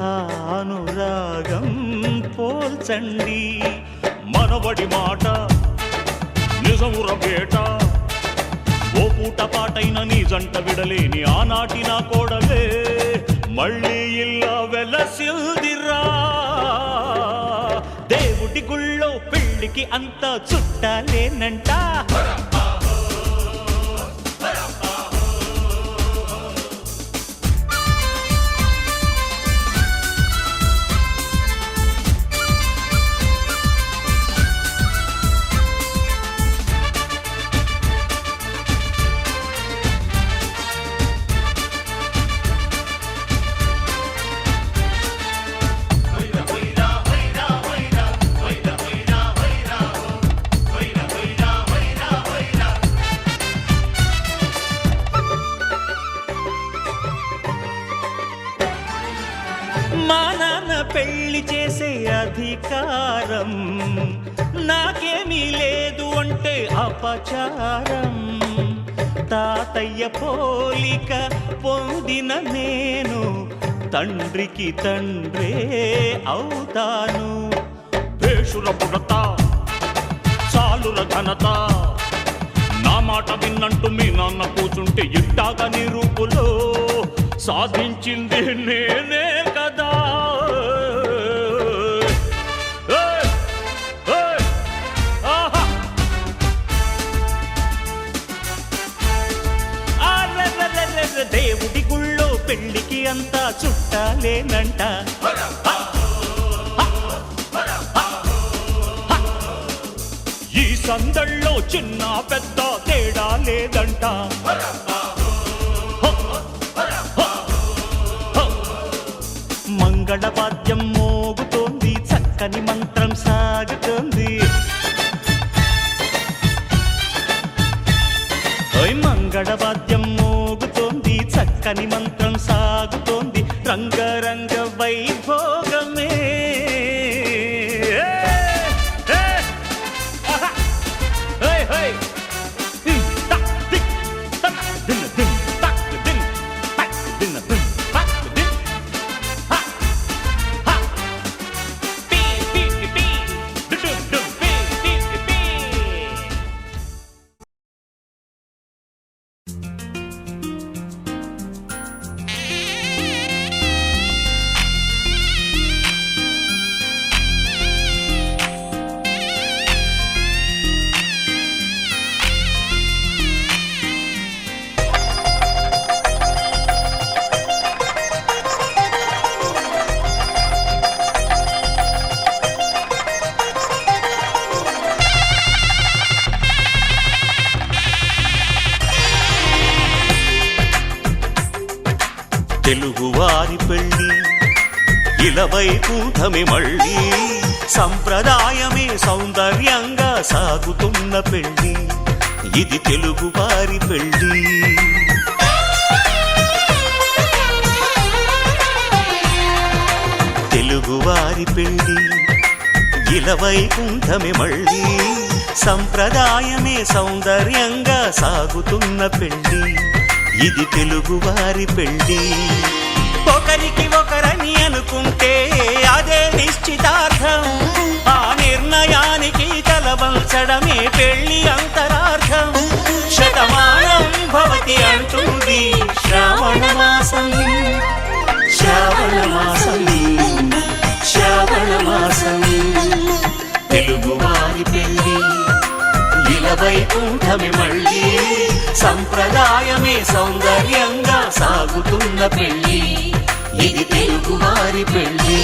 ఆ అనురాగం పోల్చండి మనవడి మాట నిజముర బేట ఓ పూట పాటైన నీ జంట విడలేని ఆనాటి నా కోడలే మళ్ళీ ఇల్లా వెలసిల్దిరా దేవుడి గుళ్ళో పెళ్లికి అంతా చుట్టాలేనంట మా నాన్న పెళ్లి చేసే అధికారం నాకేమీ లేదు అంటే అపచారం తాతయ్య పోలిక పొందిన నేను తండ్రికి తండ్రే అవుతాను వేషుల పుడత చాలుల ఘనత నా మాట విన్నంటూ మీ నాన్న కూర్చుంటే ఇట్టాగా నీ రూపులో సాధించింది నేనే కదా అరెరెరెరె, దేవుడి గుళ్ళో పెళ్లికి అంతా చుట్టాలేనంట. ఈ సందళ్ళో చిన్న పెద్ద తేడా లేదంట. మంగళవాద్యం మోగుతోంది, చక్కని మంత్రం సాగుతోంది. మంగళవాద్యం మోగుతోంది, చక్కని మంత్రం సాగుతోంది. రంగరంగ వైభోగమే. తెలుగువారి పెళ్ళి ఇలవైకుంఠమే మళ్ళీ, సంప్రదాయమే సౌందర్యంగా సాగుతున్న పెళ్ళి. ఇది తెలుగువారి పెళ్ళి. తెలుగువారి పెళ్ళి ఇలవైకుంఠమే మళ్ళీ, సంప్రదాయమే సౌందర్యంగా సాగుతున్న పెళ్ళి. ఇది తెలుగువారి పెళ్ళి. ఒకరికి ఒకరని అనుకుంటే అదే నిశ్చితార్థం. ఆ నిర్ణయానికి తలవంచడమే పెళ్ళి అంతరార్థం. శతమానం భవతి అంటుంది శ్రావణ మాసం, శ్రావణ మాసం, శ్రావణ మాసం. తెలుగువారి పెళ్ళి ఇలవైకుంఠమే మళ్ళీ, సంప్రదాయమే సౌందర్యంగా సాగుతున్న పెళ్ళి. ఇది తెలుగువారి పెళ్ళి.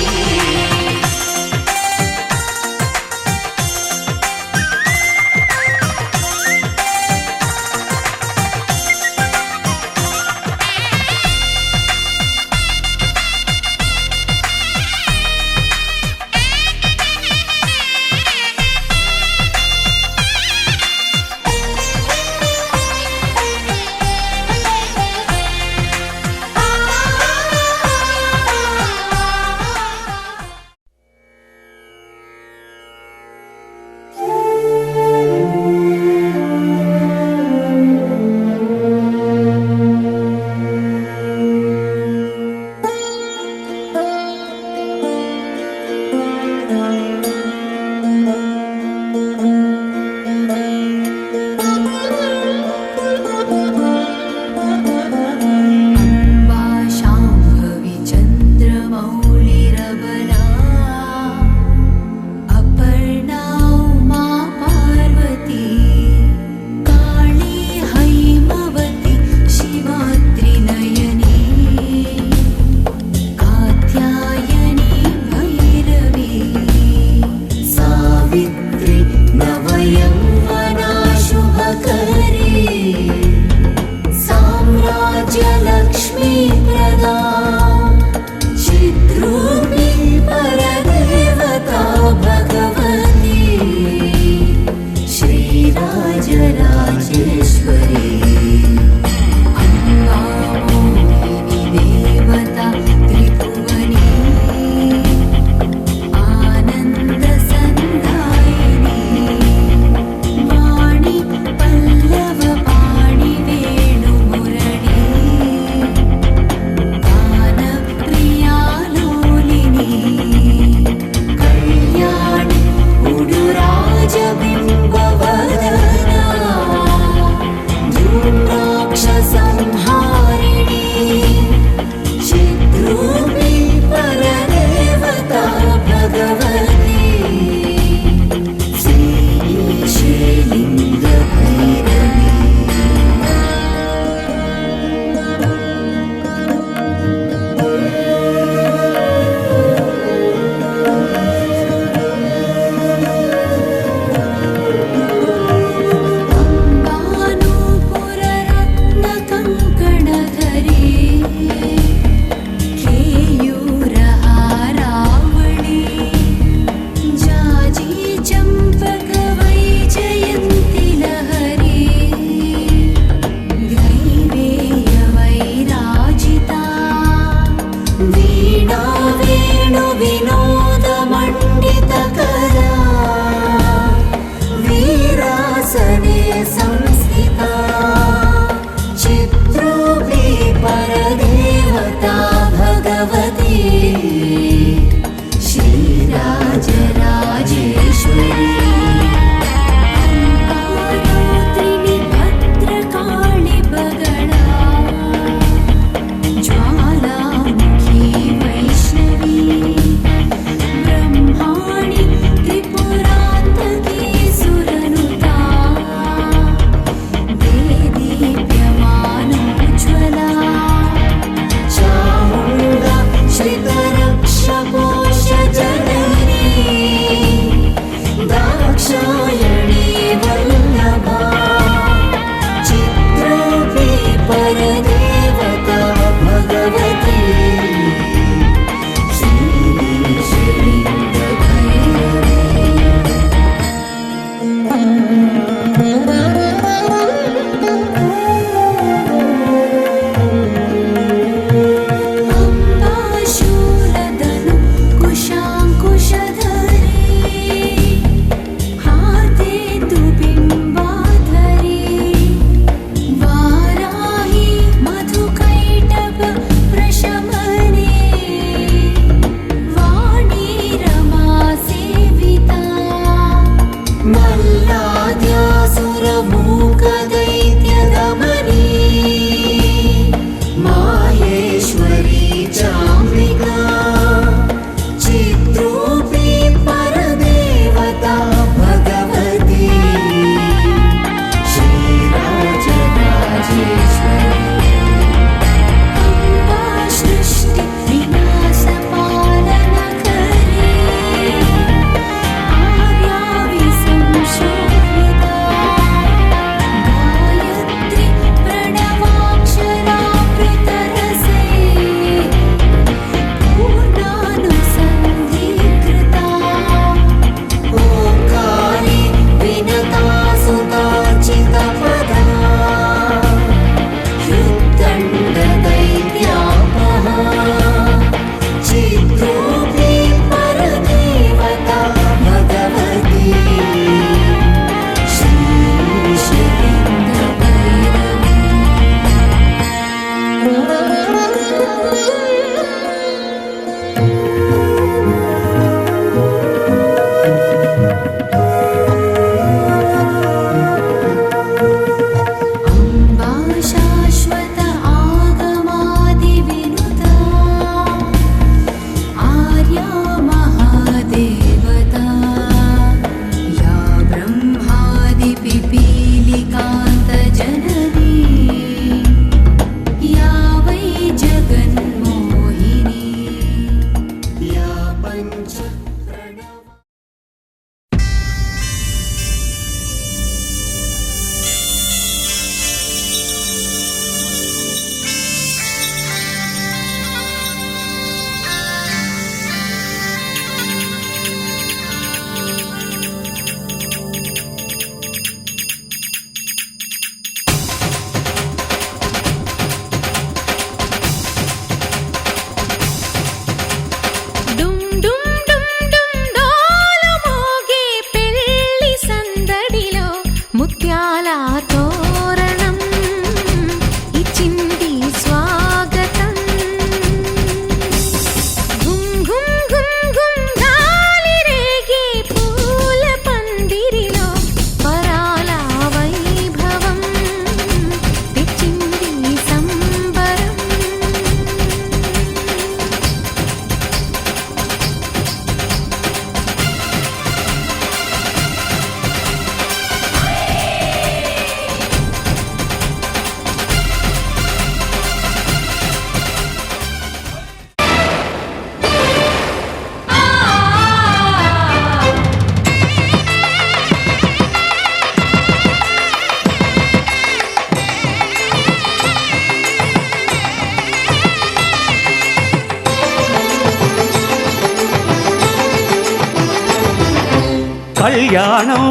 కళ్యాణం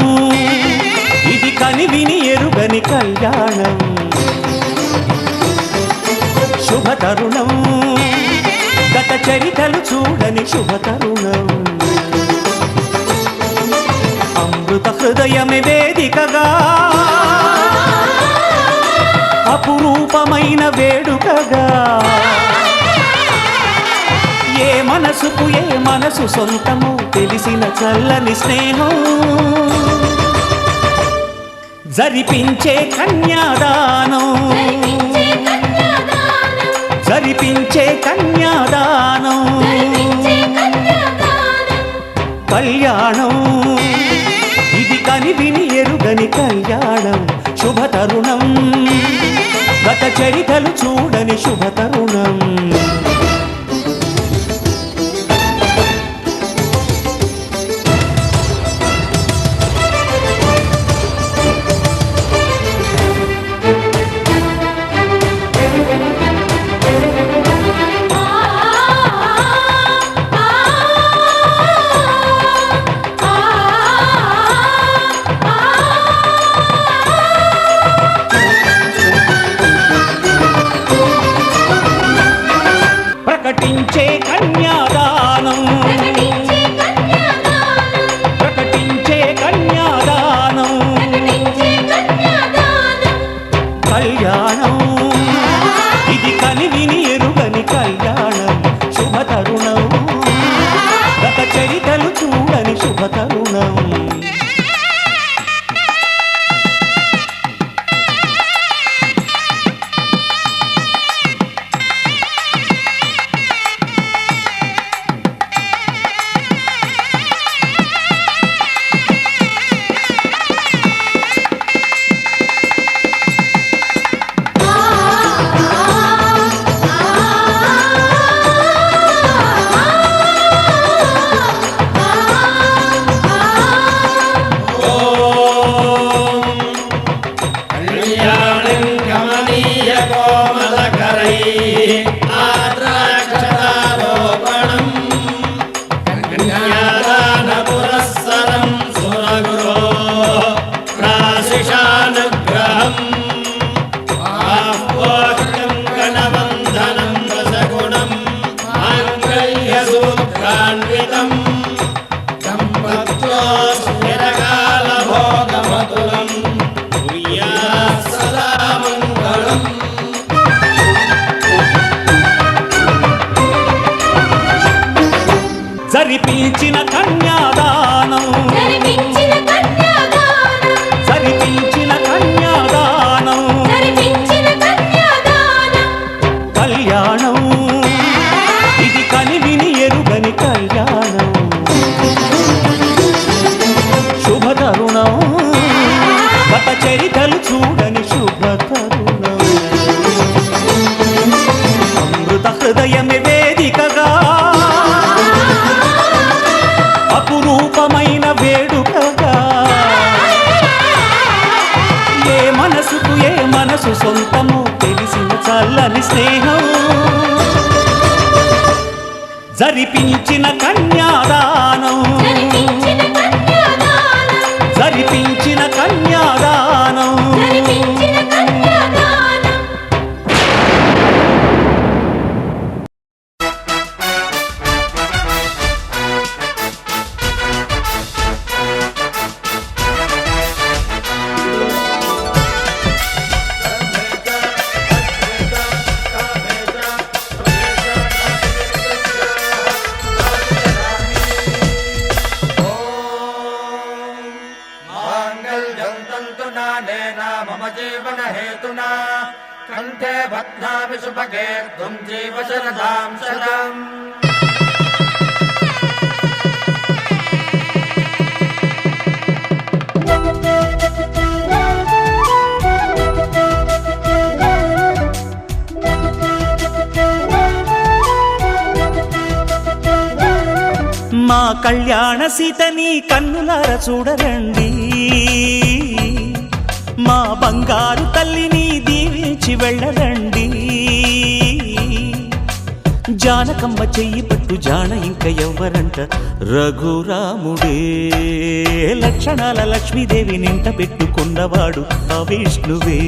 ఇది కనివిని ఎరుగని కళ్యాణం శుభతరుణం గత చరితలు చూడని శుభతరుణం అమృత హృదయమే వేదికగా అపురూపమైన వేడుకగా ఏ మనసుకు ఏ మనసు సొంతము తెలిసిన చల్లని స్నేహం జరిపించే కన్యాదానం జరిపించే కన్యాదానం కళ్యాణం ఇది కనివిని ఎరుగని కళ్యాణం శుభతరుణం గత చరితలు చూడని శుభతరుణం ప్రకటించే కన్యాదానం ప్రకటించే కన్యాదానం కళ్యాణం ఇది కనివిని ఎరుగని కళ్యాణం శుభతరుణం గత చరితలు చూడని శుభతరుణం జరిపించిన కన్యాదానం జరిపించిన కన్యాదానం కళ్యాణం ఇది కనివిని ఎరుగని కళ్యాణం శుభతరుణం గత చరితలు చూడని శుభతరుణం అమృత హృదయమే వేదికగా అపురూపమైన వేడుకగా ఏ మనసుకు ఏ మనసు సొంతము తెలిసిన చల్లని స్నేహం జరిపించిన కన్యాదానం జరిపించిన కన్యాదానం मम जीवन हेतुना कंठे बध्नामि सुभगे त्वं जीव शरदां शतम् మా కళ్యాణ సీతని కన్నులార చూడరండి మా బంగారు తల్లిని దీవించి వెళ్ళరండి జానకమ్మ చెయ్యి పట్టు జాన ఇంక ఎవ్వరంట రఘురాముడే లక్షణాల లక్ష్మీదేవి నింట పెట్టుకున్నవాడు ఆ విష్ణువే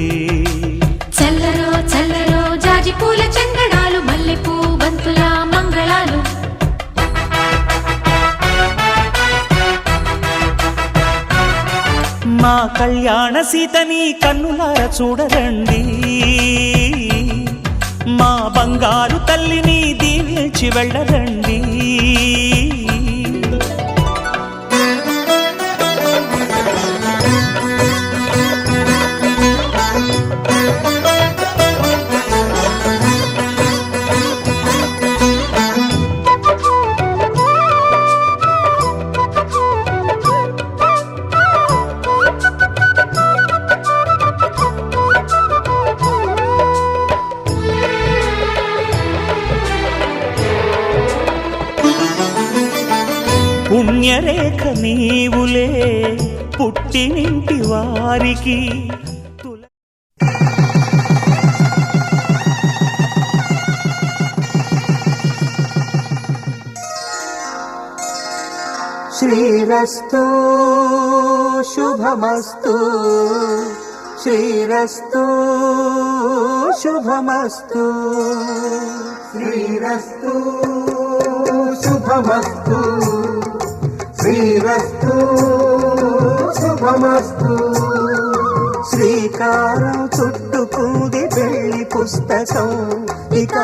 చల్లరో చల్లరో జాజి పూల చందనాలు మల్లెపూ బంతుల మంగళాలు మా కళ్యాణ సీతని కన్నులార చూడరండి మా బంగారు తల్లిని దీవించి వెళ్ళరండి పుణ్యరేఖ నీవులే పుట్టినింటి వారికి శ్రీరస్తు శుభమస్తు శ్రీరస్తు శుభమస్తు శ్రీరస్తు శుభమస్తు శ్రీరస్తు శుభమస్తు శ్రీకారం చుట్టుకుంది పెళ్లి పుస్తకం ఇక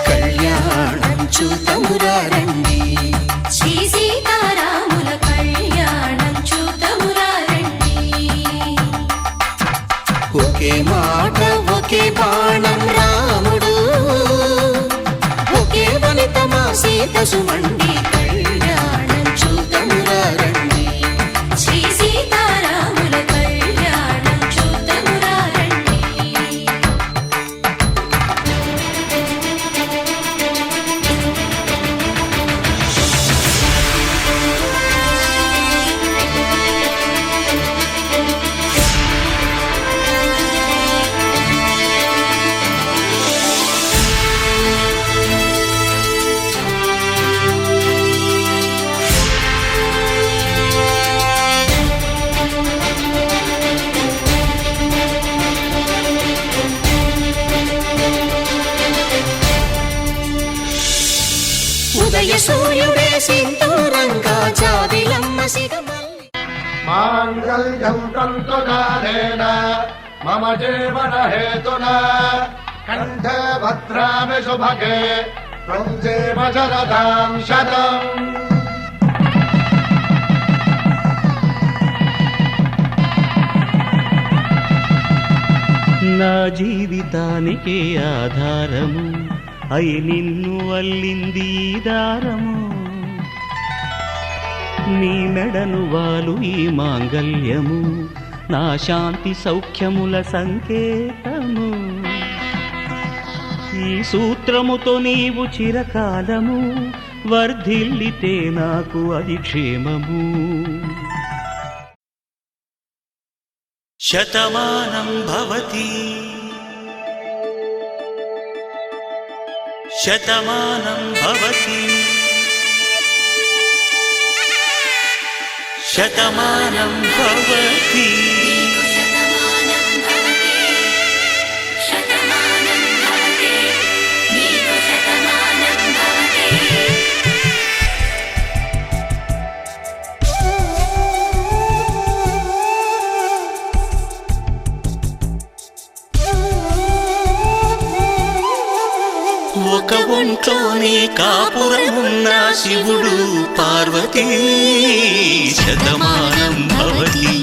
కళ్యాణం చూతమురారండి శ్రీ సీతారాముల కళ్యాణం చూతమురారండి ఒకే మాట ఒకే బాణం రాముడు ఒకే వనిత మా సీత సుమండి కళ్యాణం చూతమురారండి శ్రీ సీతారాముల కళ్యాణం చూతమురారండి ఉదయ సూర్యుడే సింధూరంగా జాబిలమ్మ సిగమల్లి మాంగళ్యం తంతుకారేణ మమ జీవన హేతునా కంఠే భద్రామి శుభగే త్వం జీవ శరదాం శతం నా జీవితానికి ఆధారము అయి నిన్ను అల్లింది ఈ దారము నీ మెడను వాలు ఈ మాంగల్యము నా శాంతి సౌఖ్యముల సంకేతము ఈ సూత్రముతో నీవు చిరకాలము వర్ధిల్లితే నాకు అది క్షేమము శతమానం భవతి శతమానం భవతి శతమానం భవతి ఒక ఒంట్లోనే కాపురమున్న శివుడు పార్వతీ శతమానం భవతి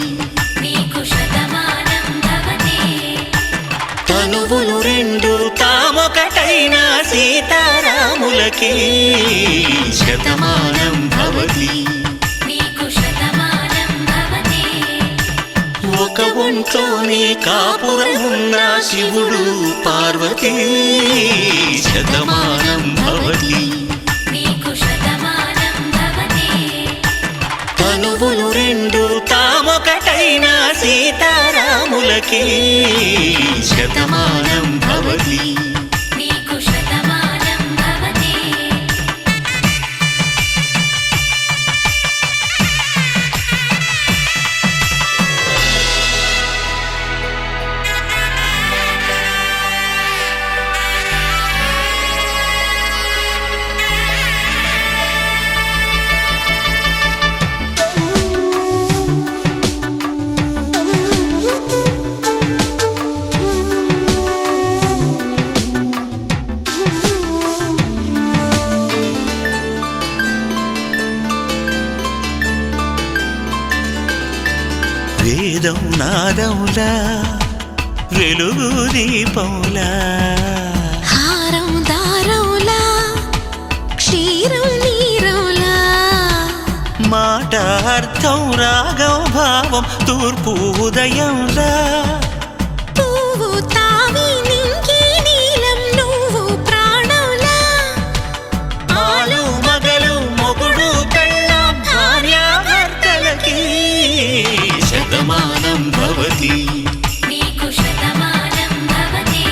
తనువులు రెండు తామొకటైన సీతారాములకి శతమానం భవతి ఒక ఒంట్లోనే కాపురమున్న శివుడు పార్వతీ శతమానం భవతి తనువులు రెండు తామొకట సీతారాములకి శతమానం భవతి. నీకు శతమానం భవతి. వేదం నాదములా వెలుగు దీపములా హారం దారంలా క్షీరం నీరంలా మాట అర్థం రాగం భావం తూర్పు ఉదయంలా పువ్వు తావి నింగి నీలం నువ్వు ప్రాణంలా ఆలు మగలు మొగుడు పెళ్ళాం భార్యాభర్తలకి శతమానం భవతి. నీకు శతమానం భవతి.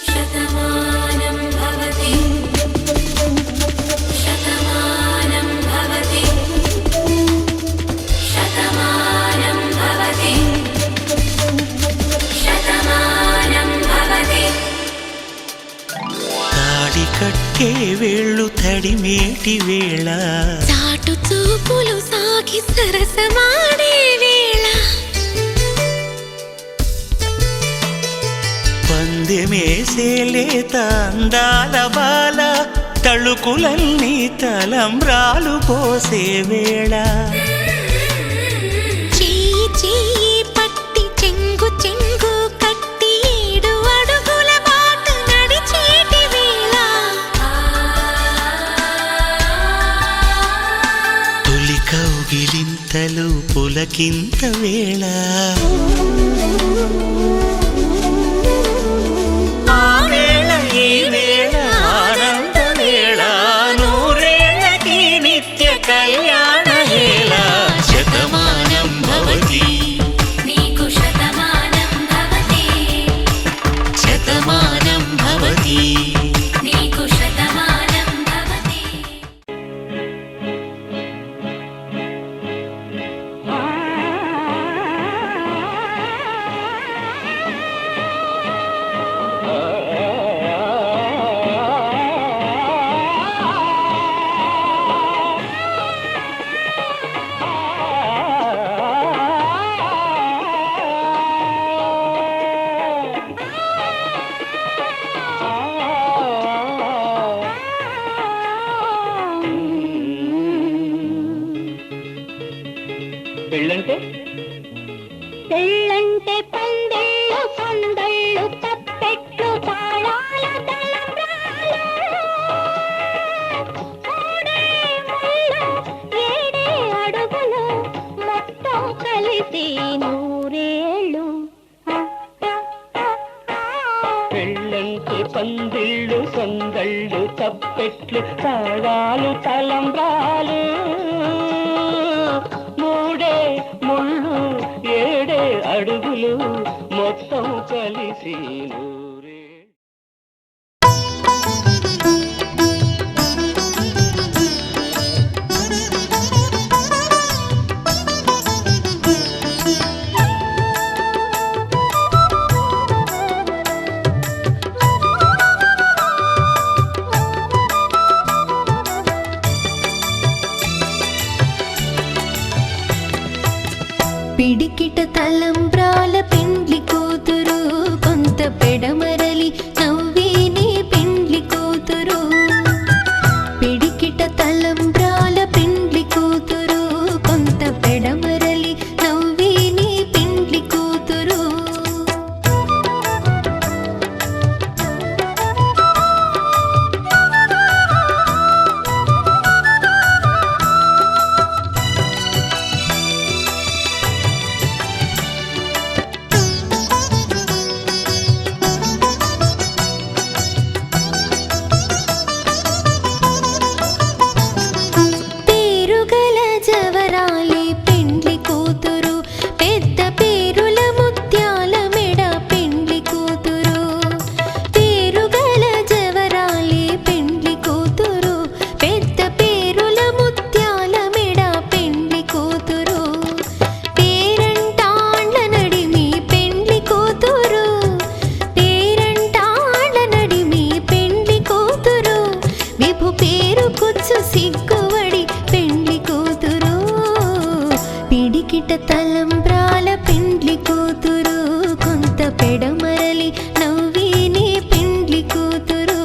శతమానం భవతి. శతమానం భవతి. శతమానం భవతి. శతమానం భవతి. తాడి కట్టే వేళ్ళు తడిమేటి వేళ చాటు చూపులు సాగి సరసమాడే వేళ పందెమేసేలేత అందాల బాల తళుకులన్నీ తలంబ్రాలు పోసే వేళ చెయ్యి చెయ్యి పట్టి చెంగు చెంగు కట్టి 7 అడుగుల బాట నడిచేటి వేళ తొలి కౌగిలింతలు పులకింత వేళ ఆ వేళ ఈ వేళ ఆనంద వేళ నూరేళ్ళకి నిత్య కళ్యాణ వేళ శతమానం భవతి. నీకు శతమానం భవతి. శతమానం భవతి. నీకు శతమానం భవతి. పెళ్ళంటే పెళ్ళంటే పందిళ్ళు సందళ్ళు తప్పెట్లు తాళాల తలంబ్రాలు మూడే ముళ్ళు 7 అడుగులు మొత్తం కలిసి 100 ఏళ్ళు పెళ్ళంటే పందిళ్ళు సందళ్ళు తప్పెట్లు తాళాలు తలంబ్రాలు మూడే ముళ్ళు 7 అడుగులు మొత్తం కలిసి 100 పిడికిట తలంబ్రాల పెండ్లి కూతురు కొంత పెడమరలి నవ్వేనే పెండ్లి కూతురు పిడికిట తలంబ్రాల పెండ్లి కూతురు ఎరుకొచ్చు సిగ్గువడి పెండ్లి కూతురు పిడికిట తలంబ్రాల పెండ్లి కూతురు కొంత పెడమరలి నవ్విని పెండ్లి కూతురు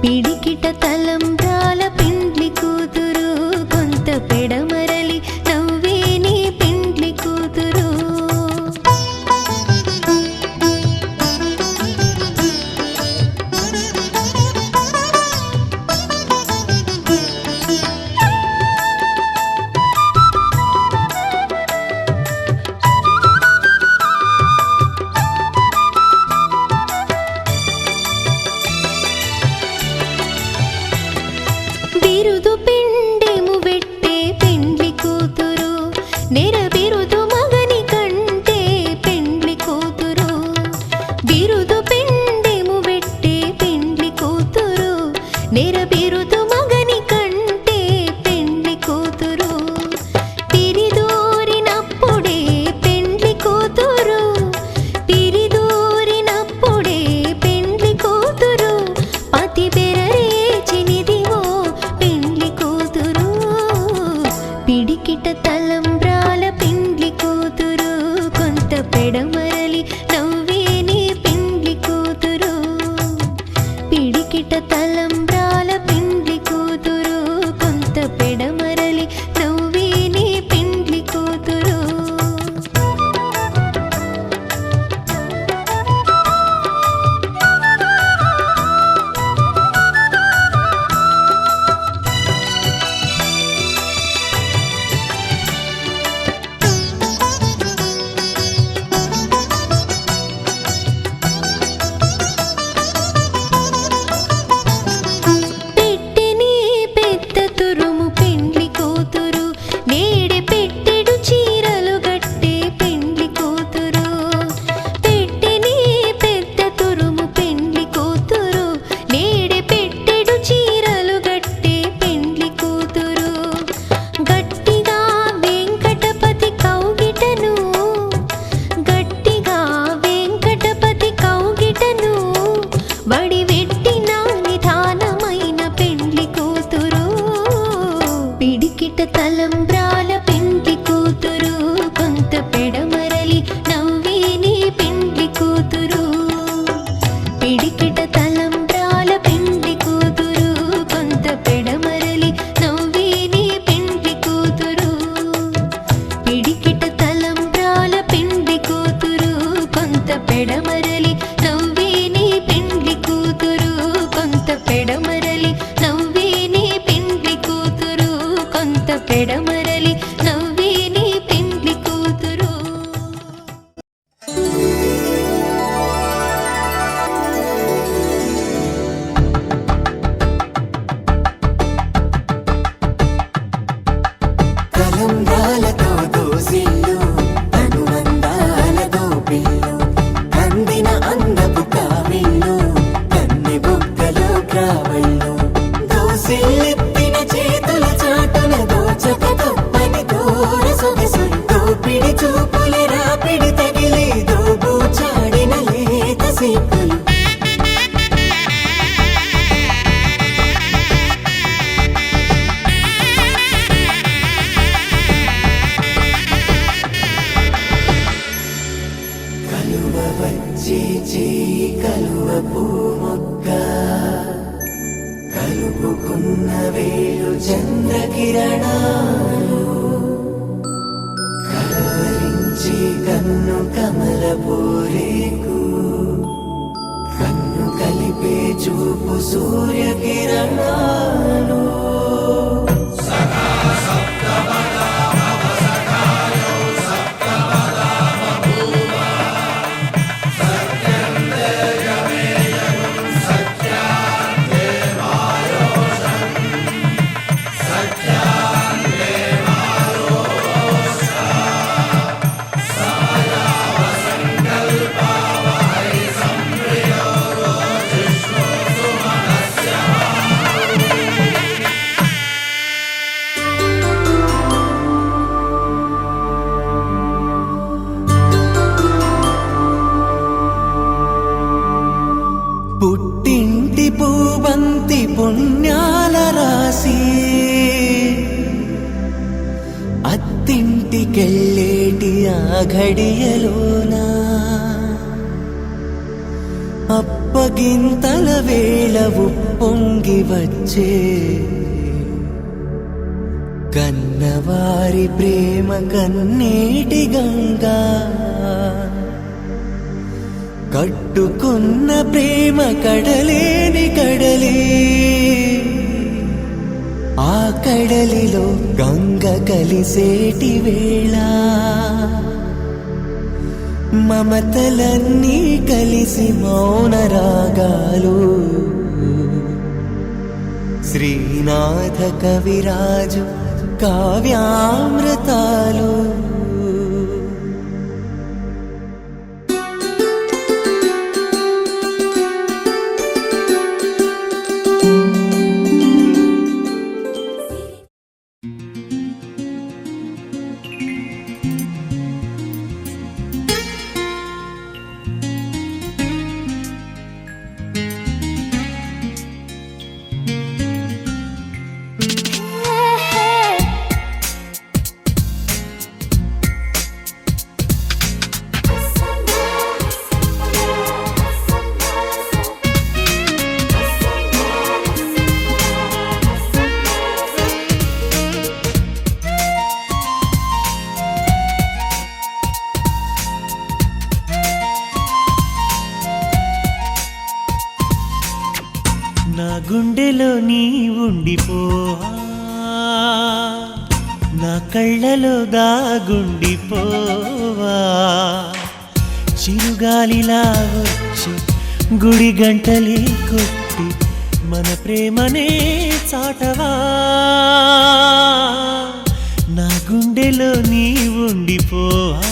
పిడికిట తలంబ్రాల పెండ్లి కూతురు కొంత పెడమరలి నవ్విని పెండ్లి కూతురు బిరుదు పిండెము వెట్టే పెండ్లి కూతురు నెర బిరుదు మగని కంటే పెండ్లి కూతురు బిరుదు పిండెము వెట్టే పెండ్లి కూతురు నెర బిరుదు మగని కంటే పెండ్లి కూతురు పిరిదూరినప్పుడే పెండ్లి కూతురు పిరిదూరినప్పుడే పెండ్లి కూతురు పతి బెరరేచినిదివో పెండ్లి కూతురు పిడికిట తలంబ్రాల పెండ్లి కూతురు కొంత పెడమరలి నవ్వేని పెండ్లి కూతురు పిడికిట తలంబ్రాల పెండ్లి కూతురు కొంత పెడమరలి నవ్వేని పెండ్లి కూతురు పెట్టెని పెద్ద తురుము పెండ్లి కూతురు నేడే పెట్టెడు చీరలు గట్టే పెండ్లి కూతురు పెట్టెని పెద్ద తురుము పెండ్లి కూతురు నేడే పెట్టెడు చీరలు గట్టే పెండ్లి కూతురు గట్టిగా వెంకటపతి కౌగిటను గట్టిగా వెంకటపతి కౌగిటను వడివెట్టిన నిధానమైన పెండ్లి కూతురు పిడికిట తలంబ్రాల పెండ్లి కూతురు కొంత పెడమరలి నవ్విని పెండ్లి కూతురు పిడికిట తలంబ్రాల పెండ్లి కూతురు కొంత పెడమరలి నవ్విని పెండ్లి కూతురు పిడికిట తలంబ్రాల పెండ్లి కూతురు కొంత పెడమరలి నవ్విని పెండ్లి కూతురు కొంత పెడమరలి నవ్విని పెండ్లి కూతురు కొంత పెడమరలి నవ్విని పెండ్లి కూతురు తలంబ్రాలతో దోసిళ్ళు అనుబంధాలతో పిల్లు అందిన అందపు కావిళ్ళు కన్నె బుగ్గలో గ్రావళ్ళు దోసిళ్ళెత్తిన చేతుల చాటున దోచక తప్పని దూర సొగసులు దోపిడి చూపుల రాపిడి తగిలి దోబూచాడిన లేత సీపులు కలువ వచ్చే చేయి కలువ పూ మొక్క కలుపుకున్న వేలు చంద్రకిరణాలు కలవరించి కన్ను కమల పూరేకు కన్ను కలిపే చూపు సూర్యకిరణాలు వెళ్ళేటి ఆ ఘడియలోనా అప్పగింతల వేళ ఉప్పొంగి వచ్చే కన్నవారి ప్రేమ కన్నీటి గంగా కట్టుకున్న ప్రేమ కడలేని కడలే ఆ కడలిలో గంగ కలిసేటి వేళ మమతలన్నీ కలిసి మౌన రాగాలు శ్రీనాథ కవిరాజు కావ్యామృతాలు నా గుండెలో నీ ఉండిపోవా నా కళ్ళలో దాగుండిపోవా చిరుగాలిలా వచ్చి గుడి గంటలే కొట్టి మన ప్రేమనే చాటవా నా గుండెలో నీ ఉండిపోవా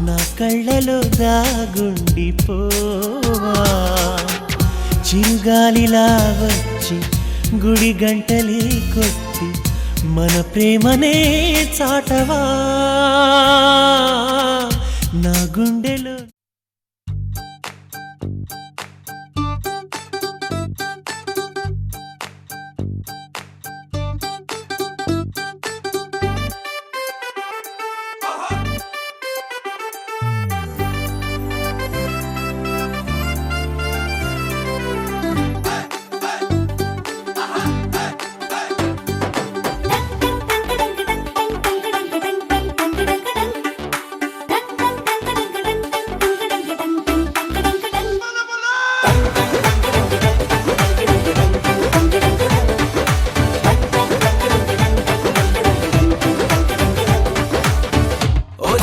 నా కళ్ళలో దాగుండిపోవా చిరుగాలిలా వచ్చి గుడి గంటలే కొట్టి మన ప్రేమనే చాటవా నా గుండెలో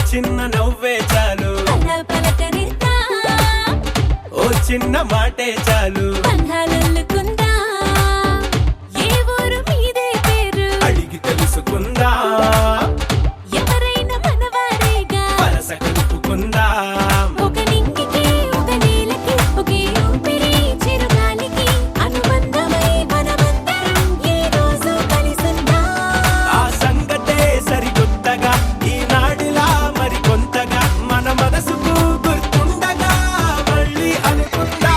చిన్న నవ్వే చాలు ఓ చిన్న మాటే చాలు అడిగి తెలుసుకుందా వరస కలుపుకుందా ఆ సంగతే సరికొత్తగా ఈనాడిలా మరి కొంతగా మన మనసుకు గుర్తుండగా మళ్ళీ అనుకుందా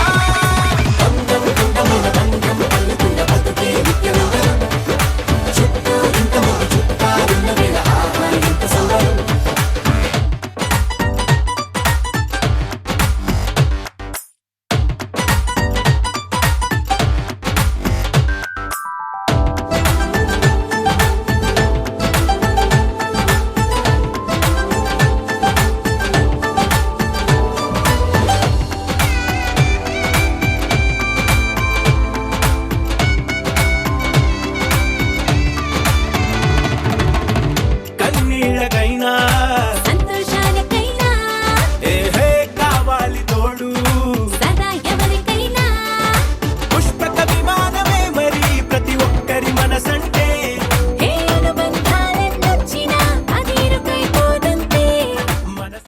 కన్నీళ్ళ